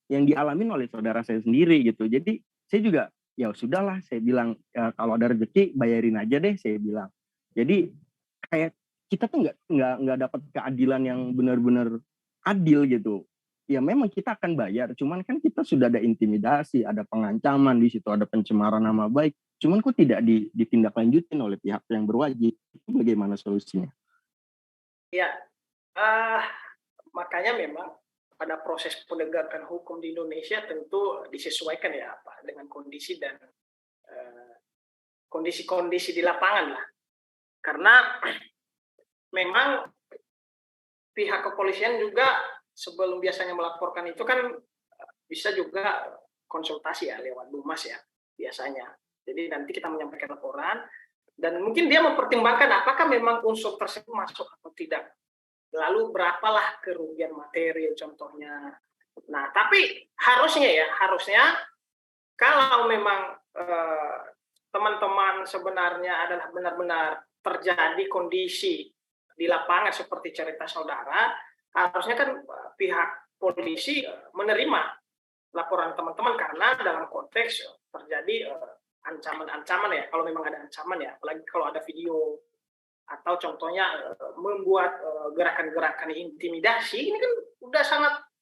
yang dialamin oleh saudara saya sendiri gitu. Jadi saya juga ya sudahlah, saya bilang ya, kalau ada rezeki bayarin aja deh, saya bilang. Jadi kayak kita tuh nggak dapat keadilan yang benar-benar adil gitu. Ya memang kita akan bayar, cuman kan kita sudah ada intimidasi, ada pengancaman di situ, ada pencemaran nama baik. Cuman kok tidak ditindaklanjutin oleh pihak yang berwajib. Itu bagaimana solusinya?
Ya, makanya memang pada proses penegakan hukum di Indonesia tentu disesuaikan ya Pak dengan kondisi dan kondisi-kondisi di lapangan lah. Karena memang pihak kepolisian juga sebelum biasanya melaporkan itu kan bisa juga konsultasi ya lewat Dumas ya biasanya. Jadi nanti kita menyampaikan laporan dan mungkin dia mempertimbangkan apakah memang unsur tersebut masuk atau tidak. Lalu berapalah kerugian material contohnya. Nah, tapi harusnya kalau memang teman-teman sebenarnya adalah benar-benar terjadi kondisi di lapangan seperti cerita saudara, harusnya kan pihak polisi menerima laporan teman-teman karena dalam konteks terjadi ancaman-ancaman ya, kalau memang ada ancaman ya, apalagi kalau ada video atau contohnya membuat gerakan-gerakan intimidasi, ini kan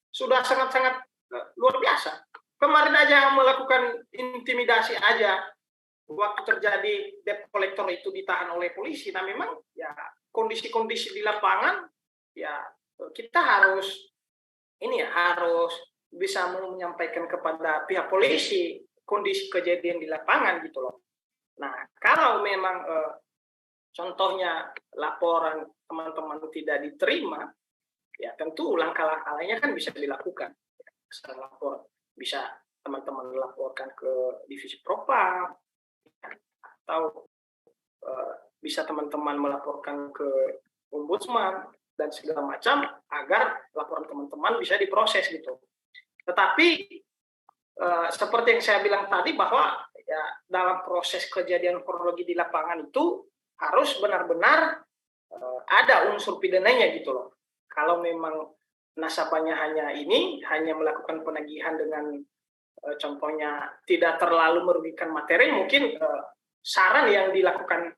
sudah sangat luar biasa. Kemarin aja melakukan intimidasi aja, waktu terjadi debt collector itu ditahan oleh polisi. Nah memang ya kondisi-kondisi di lapangan ya kita harus bisa menyampaikan kepada pihak polisi kondisi kejadian di lapangan gitu loh. Nah kalau memang contohnya laporan teman-teman tidak diterima, ya tentu langkah-langkah lainnya kan bisa dilakukan. Bisa teman-teman laporkan ke divisi propam, atau bisa teman-teman melaporkan ke ombudsman dan segala macam agar laporan teman-teman bisa diproses gitu. Tetapi seperti yang saya bilang tadi bahwa ya dalam proses kejadian kronologi di lapangan itu harus benar-benar ada unsur pidananya gitu loh. Kalau memang nasabahnya hanya melakukan penagihan dengan contohnya tidak terlalu merugikan materi, mungkin saran yang dilakukan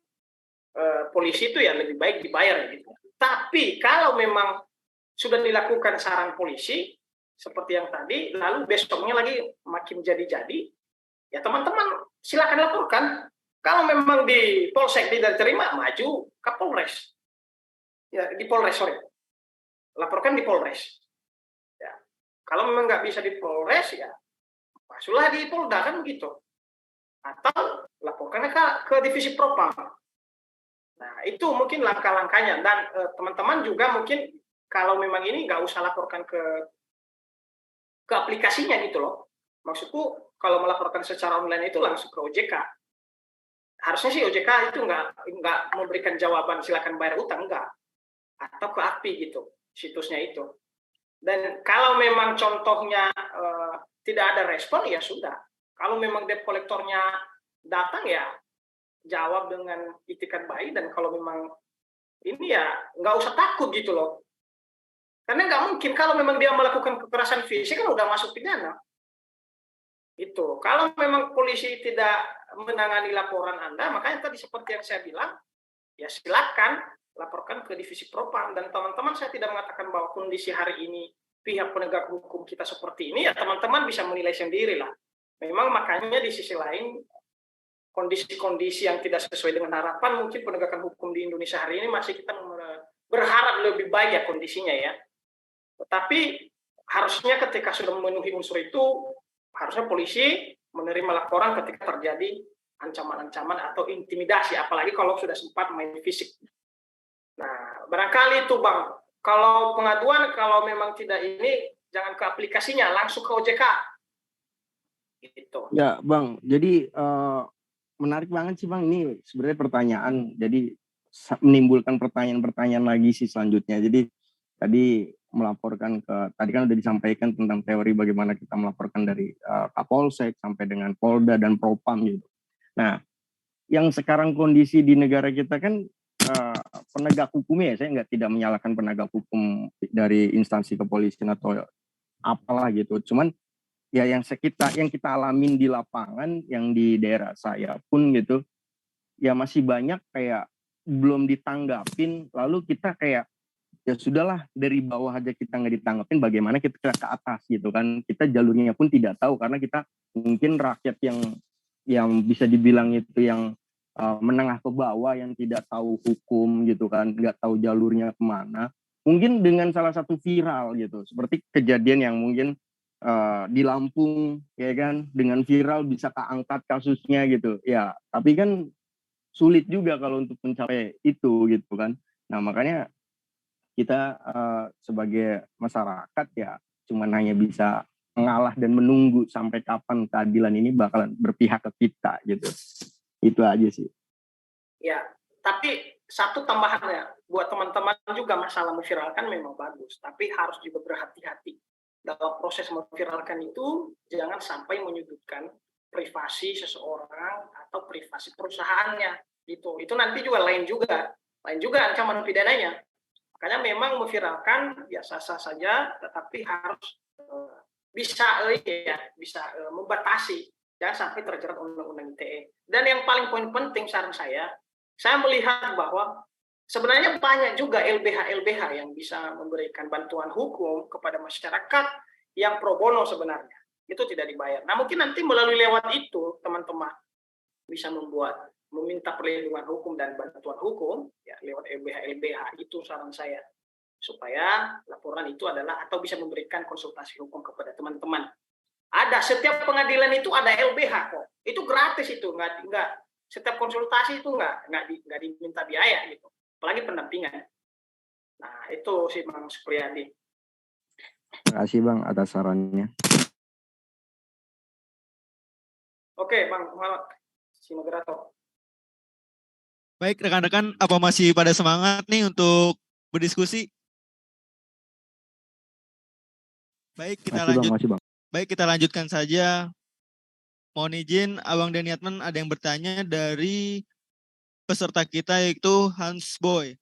polisi itu ya lebih baik dibayar gitu. Tapi kalau memang sudah dilakukan saran polisi seperti yang tadi, lalu besoknya lagi makin jadi-jadi, ya teman-teman silakan laporkan. Kalau memang di Polsek tidak terima, maju ke Polres. Ya, di Polres, sorry. Laporkan di Polres. Ya. Kalau memang nggak bisa di Polres, ya masuklah di Polda, kan begitu. Atau laporkan ke divisi propam. Nah, itu mungkin langkah-langkahnya. Dan teman-teman juga mungkin kalau memang ini nggak usah laporkan ke aplikasinya gitu loh. Maksudku, kalau melaporkan secara online itu langsung ke OJK. Harusnya sih OJK itu nggak memberikan jawaban silakan bayar utang, enggak, atau ke API gitu situsnya itu. Dan kalau memang contohnya tidak ada respon, ya sudah. Kalau memang debt kolektornya datang, ya jawab dengan itikat baik. Dan kalau memang ini ya nggak usah takut gitu loh. Karena nggak mungkin kalau memang dia melakukan kekerasan fisik kan udah masuk pidana. Itu. Kalau memang polisi tidak menangani laporan Anda, makanya tadi seperti yang saya bilang, ya silakan laporkan ke divisi propam. Dan teman-teman, saya tidak mengatakan bahwa kondisi hari ini pihak penegak hukum kita seperti ini, ya teman-teman bisa menilai sendiri lah. Memang makanya di sisi lain, kondisi-kondisi yang tidak sesuai dengan harapan, mungkin penegakan hukum di Indonesia hari ini masih kita berharap lebih baik ya kondisinya ya. Tetapi harusnya ketika sudah memenuhi unsur itu, harusnya polisi menerima laporan ketika terjadi ancaman-ancaman atau intimidasi, apalagi kalau sudah sempat main fisik. Nah, barangkali itu Bang, kalau pengaduan, kalau memang tidak ini, jangan ke aplikasinya, langsung ke OJK. Gitu.
Ya Bang, jadi menarik banget sih Bang, ini sebenarnya pertanyaan, jadi menimbulkan pertanyaan-pertanyaan lagi sih selanjutnya. Jadi tadi melaporkan tadi kan udah disampaikan tentang teori bagaimana kita melaporkan dari Kapolsek sampai dengan Polda dan Propam gitu. Nah, yang sekarang kondisi di negara kita kan penegak hukumnya, saya tidak menyalahkan penegak hukum dari instansi kepolisian atau apalah gitu. Cuman ya yang kita alamin di lapangan, yang di daerah saya pun gitu, ya masih banyak kayak belum ditanggapin, lalu kita kayak ya sudahlah, dari bawah aja kita nggak ditanggapin, bagaimana kita ke atas gitu kan. Kita jalurnya pun tidak tahu, karena kita mungkin rakyat yang bisa dibilang itu yang menengah ke bawah, yang tidak tahu hukum gitu kan, nggak tahu jalurnya kemana. Mungkin dengan salah satu viral gitu, seperti kejadian yang mungkin di Lampung ya kan, dengan viral bisa keangkat kasusnya gitu ya, tapi kan sulit juga kalau untuk mencapai itu gitu kan. Nah makanya kita sebagai masyarakat ya cuman hanya bisa mengalah dan menunggu sampai kapan keadilan ini bakalan berpihak ke kita gitu. Itu aja sih.
Ya, tapi satu tambahannya buat teman-teman juga, masalah memviralkan memang bagus, tapi harus juga berhati-hati dalam proses memviralkan itu. Jangan sampai menyudutkan privasi seseorang atau privasi perusahaannya gitu. Itu nanti juga lain juga ancaman pidananya. Makanya memang memviralkan ya sah-sah saja, tetapi harus bisa membatasi, jangan sampai terjerat undang-undang ITE. Dan yang paling poin penting saran saya melihat bahwa sebenarnya banyak juga LBH yang bisa memberikan bantuan hukum kepada masyarakat yang pro bono sebenarnya. Itu tidak dibayar. Nah mungkin nanti melalui lewat itu teman-teman bisa meminta perlindungan hukum dan bantuan hukum ya lewat LBH itu saran saya, supaya laporan itu adalah atau bisa memberikan konsultasi hukum kepada teman-teman. Ada setiap pengadilan itu ada LBH kok, itu gratis, itu nggak setiap konsultasi itu nggak diminta biaya gitu, apalagi pendampingan. Nah itu sih Bang Supriyadi.
Terima kasih Bang atas sarannya.
Oke Bang Muhammad, si moderator.
Baik rekan-rekan, apa masih pada semangat nih untuk berdiskusi? Baik, kita lanjutkan saja. Mohon izin, Abang Daniatman, ada yang bertanya dari peserta kita yaitu Hans Boy.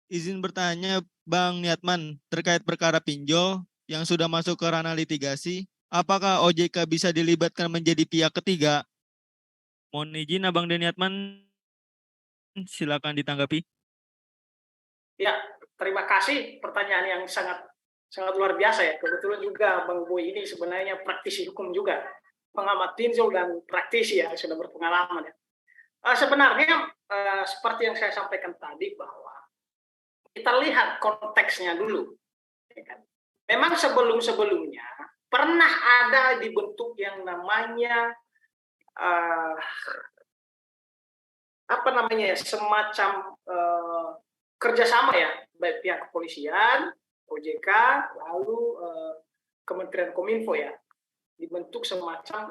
Izin bertanya Bang Niatman, terkait perkara pinjol yang sudah masuk ke ranah litigasi, apakah OJK bisa dilibatkan menjadi pihak ketiga? Mohon izin Abang Daniatman, silakan ditanggapi.
Ya, terima kasih, pertanyaan yang sangat luar biasa ya. Kebetulan juga Bang Boy ini sebenarnya praktisi hukum juga, pengamat pinjol dan praktisi ya, sudah berpengalaman ya. Sebenarnya seperti yang saya sampaikan tadi, bahwa kita lihat konteksnya dulu. Ya kan? Memang sebelum-sebelumnya pernah ada dibentuk yang namanya semacam kerjasama ya, baik pihak kepolisian, OJK, lalu Kementerian Kominfo ya, dibentuk semacam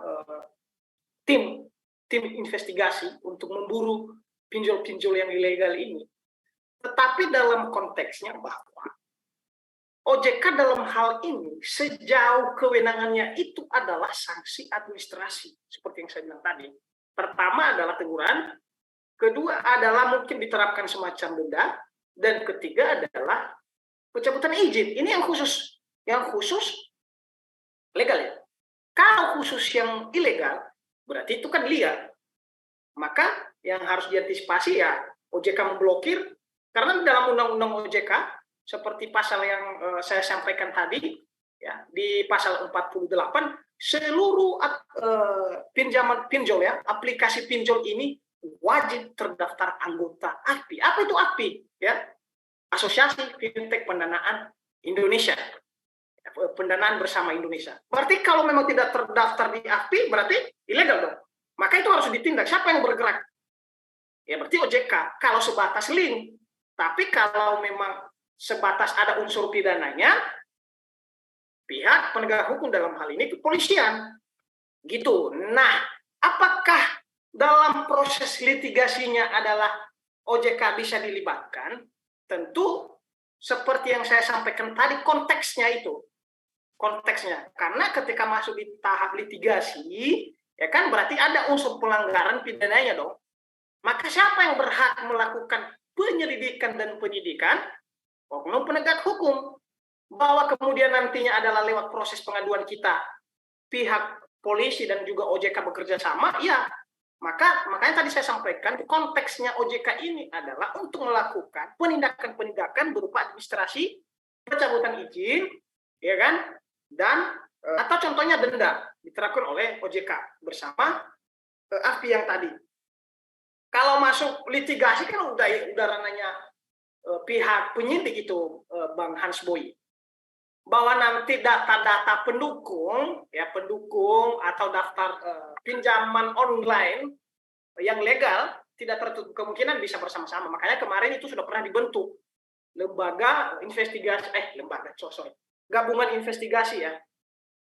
tim investigasi untuk memburu pinjol-pinjol yang ilegal ini. Tetapi dalam konteksnya bahwa OJK dalam hal ini sejauh kewenangannya itu adalah sanksi administrasi, seperti yang saya bilang tadi. Pertama adalah teguran, kedua adalah mungkin diterapkan semacam denda, dan ketiga adalah pencabutan izin. Ini yang khusus legal ya. Kalau khusus yang ilegal, berarti itu kan liar. Maka yang harus diantisipasi ya OJK memblokir, karena dalam undang-undang OJK seperti pasal yang saya sampaikan tadi ya, di pasal 48 seluruh pinjol ya, aplikasi pinjol ini wajib terdaftar anggota API. Apa itu API? Ya, Asosiasi Fintech Pendanaan Indonesia, pendanaan bersama Indonesia. Berarti kalau memang tidak terdaftar di API berarti ilegal dong. Maka itu harus ditindak. Siapa yang bergerak? Ya berarti OJK. Kalau sebatas link. Tapi kalau memang sebatas ada unsur pidananya, pihak penegak hukum dalam hal ini kepolisian. Gitu. Nah, apakah dalam proses litigasinya adalah OJK bisa dilibatkan? Tentu seperti yang saya sampaikan tadi, konteksnya itu. Konteksnya. Karena ketika masuk di tahap litigasi, ya kan berarti ada unsur pelanggaran pidananya dong. Maka siapa yang berhak melakukan penyelidikan dan penyidikan? Oknum penegak hukum. Bahwa kemudian nantinya adalah lewat proses pengaduan kita, pihak polisi dan juga OJK bekerja sama, ya. Makanya tadi saya sampaikan konteksnya OJK ini adalah untuk melakukan penindakan-penindakan berupa administrasi, pencabutan izin, ya kan, dan atau contohnya denda diterapkan oleh OJK bersama AFI yang tadi. Kalau masuk litigasi kan udah ranahnya pihak penyidik itu, Bang Hans Boy. Bahwa nanti data-data pendukung atau daftar pinjaman online yang legal tidak tertutup kemungkinan bisa bersama-sama. Makanya kemarin itu sudah pernah dibentuk gabungan investigasi ya.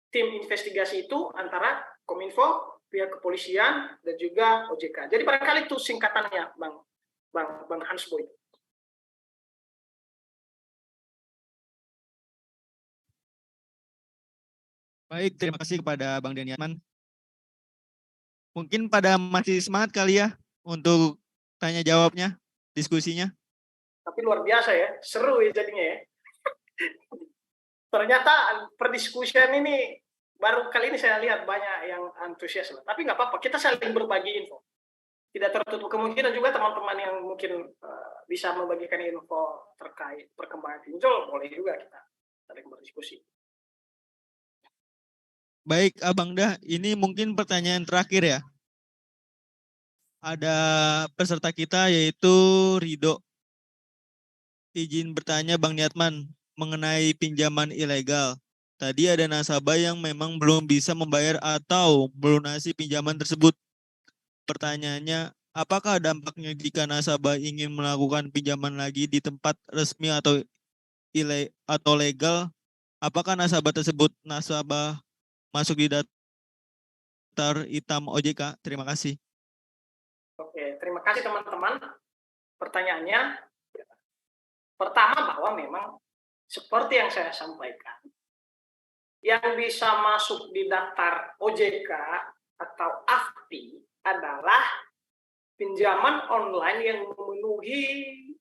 Tim investigasi itu antara Kominfo, pihak kepolisian dan juga OJK. Jadi barangkali itu singkatannya, Bang Hans Boy.
Baik, terima kasih kepada Bang Daniatman. Mungkin pada masih semangat kali ya untuk tanya jawabnya, diskusinya.
Tapi luar biasa ya, seru ya jadinya ya. Ternyata perdiskusian ini baru kali ini saya lihat banyak yang antusias. Tapi nggak apa-apa, kita saling berbagi info. Tidak tertutup kemungkinan juga teman-teman yang mungkin bisa membagikan info terkait perkembangan pinjol, boleh juga kita saling berdiskusi.
Baik, Abang Dah, ini mungkin pertanyaan terakhir ya. Ada peserta kita yaitu Rido. Izin bertanya Bang Niatman mengenai pinjaman ilegal. Tadi ada nasabah yang memang belum bisa membayar atau melunasi pinjaman tersebut. Pertanyaannya, apakah dampaknya jika nasabah ingin melakukan pinjaman lagi di tempat resmi atau legal? Apakah nasabah tersebut masuk di daftar hitam OJK? Terima kasih.
Oke, terima kasih teman-teman. Pertanyaannya, pertama bahwa memang seperti yang saya sampaikan, yang bisa masuk di daftar OJK atau AFPI adalah pinjaman online yang memenuhi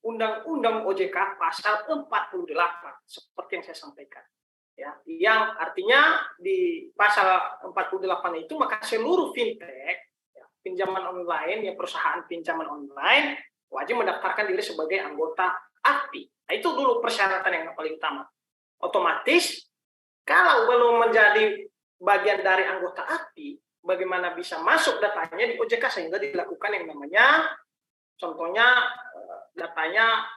Undang-Undang OJK pasal 48, seperti yang saya sampaikan. Ya, yang artinya di pasal 48 itu maka seluruh fintech pinjaman online, ya perusahaan pinjaman online wajib mendaftarkan diri sebagai anggota AFPI. Nah, itu dulu persyaratan yang paling utama. Otomatis kalau belum menjadi bagian dari anggota AFPI, bagaimana bisa masuk datanya di OJK sehingga dilakukan yang namanya, contohnya datanya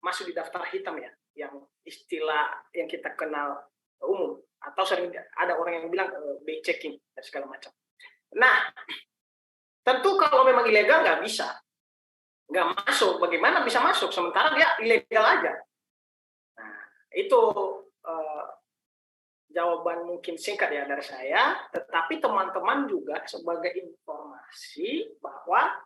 masuk di daftar hitam ya, yang istilah yang kita kenal umum, atau sering ada orang yang bilang back checking dan segala macam. Nah, tentu kalau memang ilegal nggak bisa, nggak masuk. Bagaimana bisa masuk sementara dia ilegal aja? Nah, itu jawaban mungkin singkat ya dari saya. Tetapi teman-teman juga sebagai informasi bahwa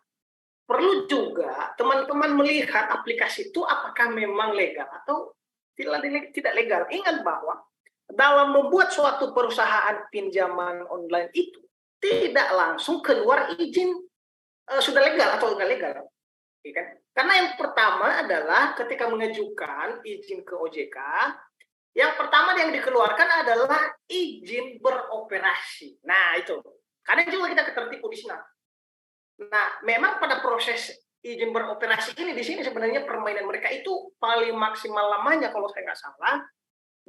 perlu juga teman-teman melihat aplikasi itu apakah memang legal atau tidak legal. Ingat bahwa dalam membuat suatu perusahaan pinjaman online itu tidak langsung keluar izin sudah legal atau enggak legal. Ya kan? Karena yang pertama adalah ketika mengajukan izin ke OJK, yang pertama yang dikeluarkan adalah izin beroperasi. Nah, itu. Karena juga kita ketertipu di sini. Nah, memang pada proses izin beroperasi ini di sini sebenarnya permainan mereka itu paling maksimal lamanya kalau saya nggak salah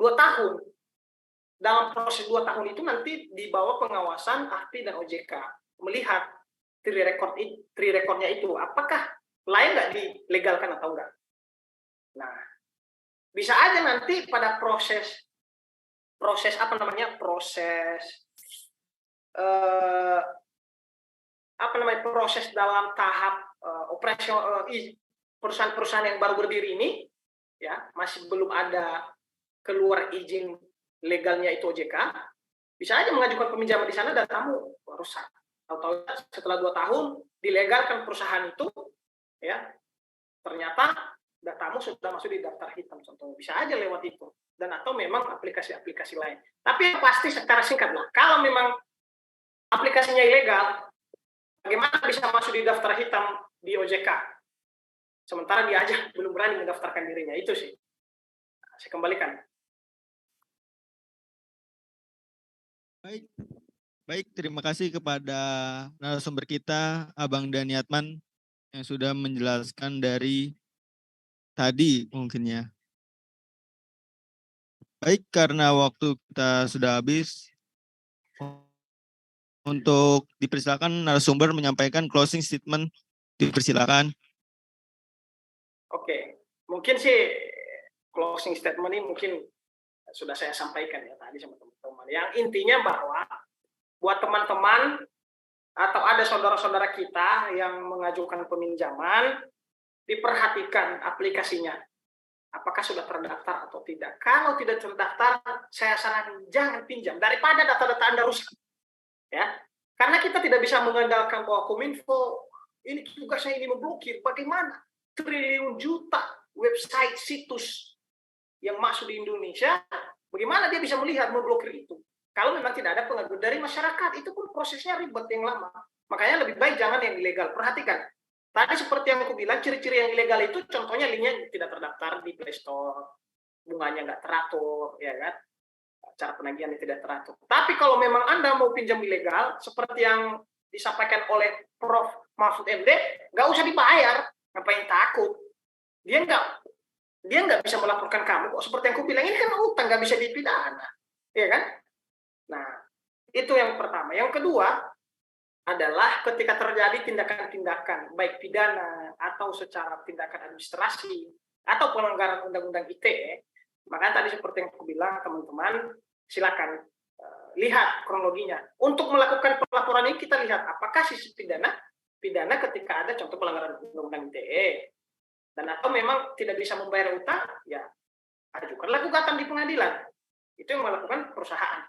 2 tahun. Dalam proses 2 tahun itu nanti di bawah pengawasan AFPI dan OJK melihat tri recordnya itu apakah layak nggak dilegalkan atau enggak. Nah, bisa aja nanti pada proses dalam tahap operasional perusahaan-perusahaan yang baru berdiri ini ya masih belum ada keluar izin legalnya itu OJK, bisa aja mengajukan peminjaman di sana dan kamu harus tahu setelah 2 tahun dilegalkan perusahaan itu ya ternyata datamu sudah masuk di daftar hitam contohnya, bisa aja lewat itu dan atau memang aplikasi-aplikasi lain. Tapi pasti secara singkat lah, kalau memang aplikasinya ilegal, bagaimana bisa masuk di daftar hitam di OJK. Sementara dia aja belum berani mendaftarkan dirinya. Itu sih. Saya kembalikan.
Baik, terima kasih kepada narasumber kita, Abang Daniatman, yang sudah menjelaskan dari tadi mungkinnya. Baik, karena waktu kita sudah habis, untuk dipersilakan narasumber menyampaikan closing statement, dipersilakan.
Oke, mungkin sih closing statement ini mungkin sudah saya sampaikan ya tadi sama teman-teman. Yang intinya bahwa buat teman-teman atau ada saudara-saudara kita yang mengajukan peminjaman, diperhatikan aplikasinya. Apakah sudah terdaftar atau tidak. Kalau tidak terdaftar, saya saranin jangan pinjam daripada data-data Anda rusak. Ya, karena kita tidak bisa mengandalkan bahwa Kominfo ini tugasnya ini memblokir. Bagaimana? Triliun juta website situs yang masuk di Indonesia, bagaimana dia bisa melihat memblokir itu? Kalau memang tidak ada pengaduan dari masyarakat, itu pun prosesnya ribet yang lama. Makanya lebih baik jangan yang ilegal. Perhatikan. Tadi seperti yang aku bilang, ciri-ciri yang ilegal itu contohnya linknya tidak terdaftar di Play Store, bunganya nggak teratur, ya kan? Cara penagihannya tidak teratur. Tapi kalau memang Anda mau pinjam ilegal, seperti yang disampaikan oleh Prof. Mahfud MD, nggak usah dibayar, ngapain takut? Dia nggak bisa melaporkan kamu kok. Seperti yang aku bilang, ini kan utang, nggak bisa dipidana, ya kan? Nah, itu yang pertama. Yang kedua adalah ketika terjadi tindakan-tindakan, baik pidana atau secara tindakan administrasi atau pelanggaran undang-undang ITE, maka tadi seperti yang aku bilang, teman-teman, silakan lihat kronologinya. Untuk melakukan pelaporan ini kita lihat apakah sisi pidana ketika ada contoh pelanggaran undang-undang ITE, dan atau memang tidak bisa membayar utang, ya ajukanlah gugatan di pengadilan. Itu yang melakukan perusahaan.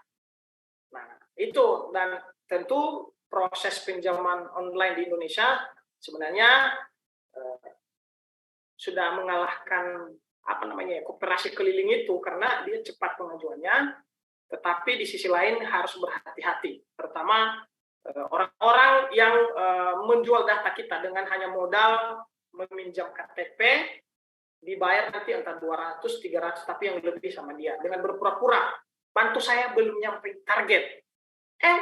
Nah, itu, dan tentu proses pinjaman online di Indonesia sebenarnya sudah mengalahkan kooperasi keliling itu karena dia cepat pengajuannya, tetapi di sisi lain harus berhati-hati, terutama orang-orang yang menjual data kita dengan hanya modal meminjam KTP, dibayar nanti antara 200, 300, tapi yang lebih sama dia dengan berpura-pura bantu saya belum nyampe target.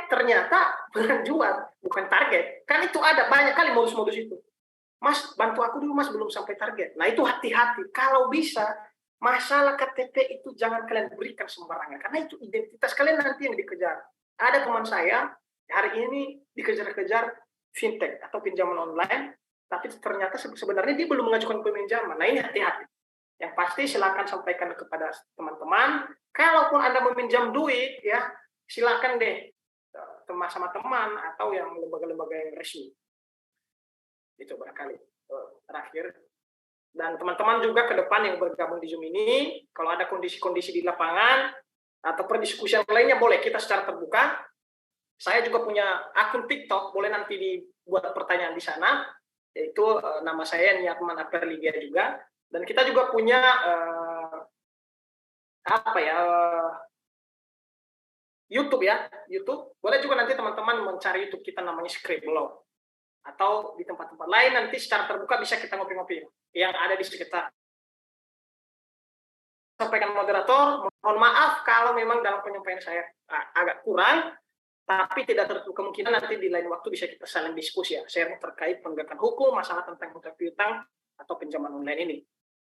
Ternyata penjual bukan target. Kan itu ada banyak kali modus-modus itu. Mas, bantu aku dulu Mas, belum sampai target. Nah, itu hati-hati. Kalau bisa, masalah KTP itu jangan kalian berikan sembarangan. Karena itu identitas kalian nanti yang dikejar. Ada teman saya, hari ini dikejar-kejar fintech atau pinjaman online, tapi ternyata sebenarnya dia belum mengajukan peminjaman. Nah, ini hati-hati. Yang pasti silakan sampaikan kepada teman-teman. Kalaupun Anda meminjam duit, ya silakan deh sama teman atau yang lembaga-lembaga yang resmi. Itu barangkali terakhir. Dan teman-teman juga ke depan yang bergabung di Zoom ini, kalau ada kondisi-kondisi di lapangan atau perdiskusian lainnya, boleh kita secara terbuka. Saya juga punya akun TikTok, boleh nanti dibuat pertanyaan di sana, yaitu nama saya Niatman Aperligia juga. Dan kita juga punya YouTube ya, YouTube. Boleh juga nanti teman-teman mencari YouTube kita namanya Scribble. Atau di tempat-tempat lain nanti secara terbuka bisa kita ngopi-ngopi yang ada di sekitar. Sampaikan moderator, mohon maaf kalau memang dalam penyampaian saya agak kurang, tapi tidak tertutup kemungkinan nanti di lain waktu bisa kita saling diskusi ya, share terkait penegakan hukum, masalah tentang hutang piutang atau pinjaman online ini.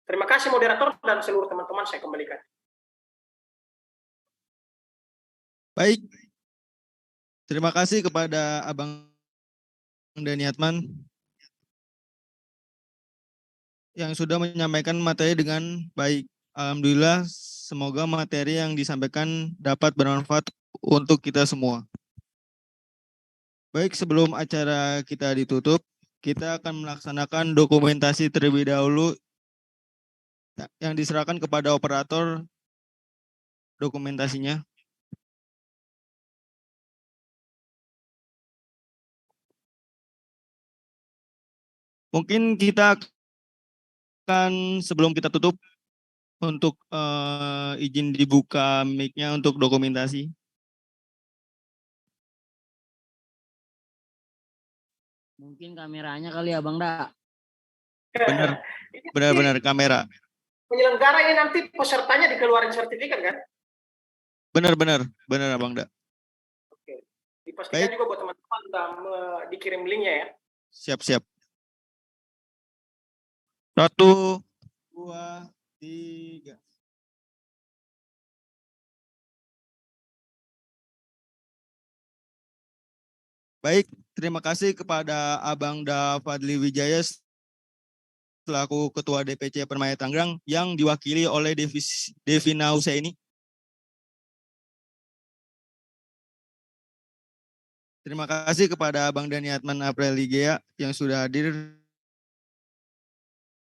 Terima kasih moderator dan seluruh teman-teman, saya kembalikan.
Baik, terima kasih kepada Abang Daniatman yang sudah menyampaikan materi dengan baik. Alhamdulillah, semoga materi yang disampaikan dapat bermanfaat untuk kita semua. Baik, sebelum acara kita ditutup, kita akan melaksanakan dokumentasi terlebih dahulu yang diserahkan kepada operator dokumentasinya. Mungkin kita akan, sebelum kita tutup, untuk izin dibuka mic-nya untuk dokumentasi.
Mungkin kameranya kali ya Bang Da.
Benar, benar-benar kamera.
Penyelenggara ini nanti pesertanya dikeluarin sertifikat kan?
Benar Abang Da.
Oke. Dipastikan
Baik.
juga buat teman-teman dikirim linknya ya.
Siap. 1, 2, 3. Baik, terima kasih kepada Abang Da Fadli Wijaya selaku Ketua DPC Permai Tangerang yang diwakili oleh Devina Husaini. Terima kasih kepada Abang Daniatman Apriligea yang sudah hadir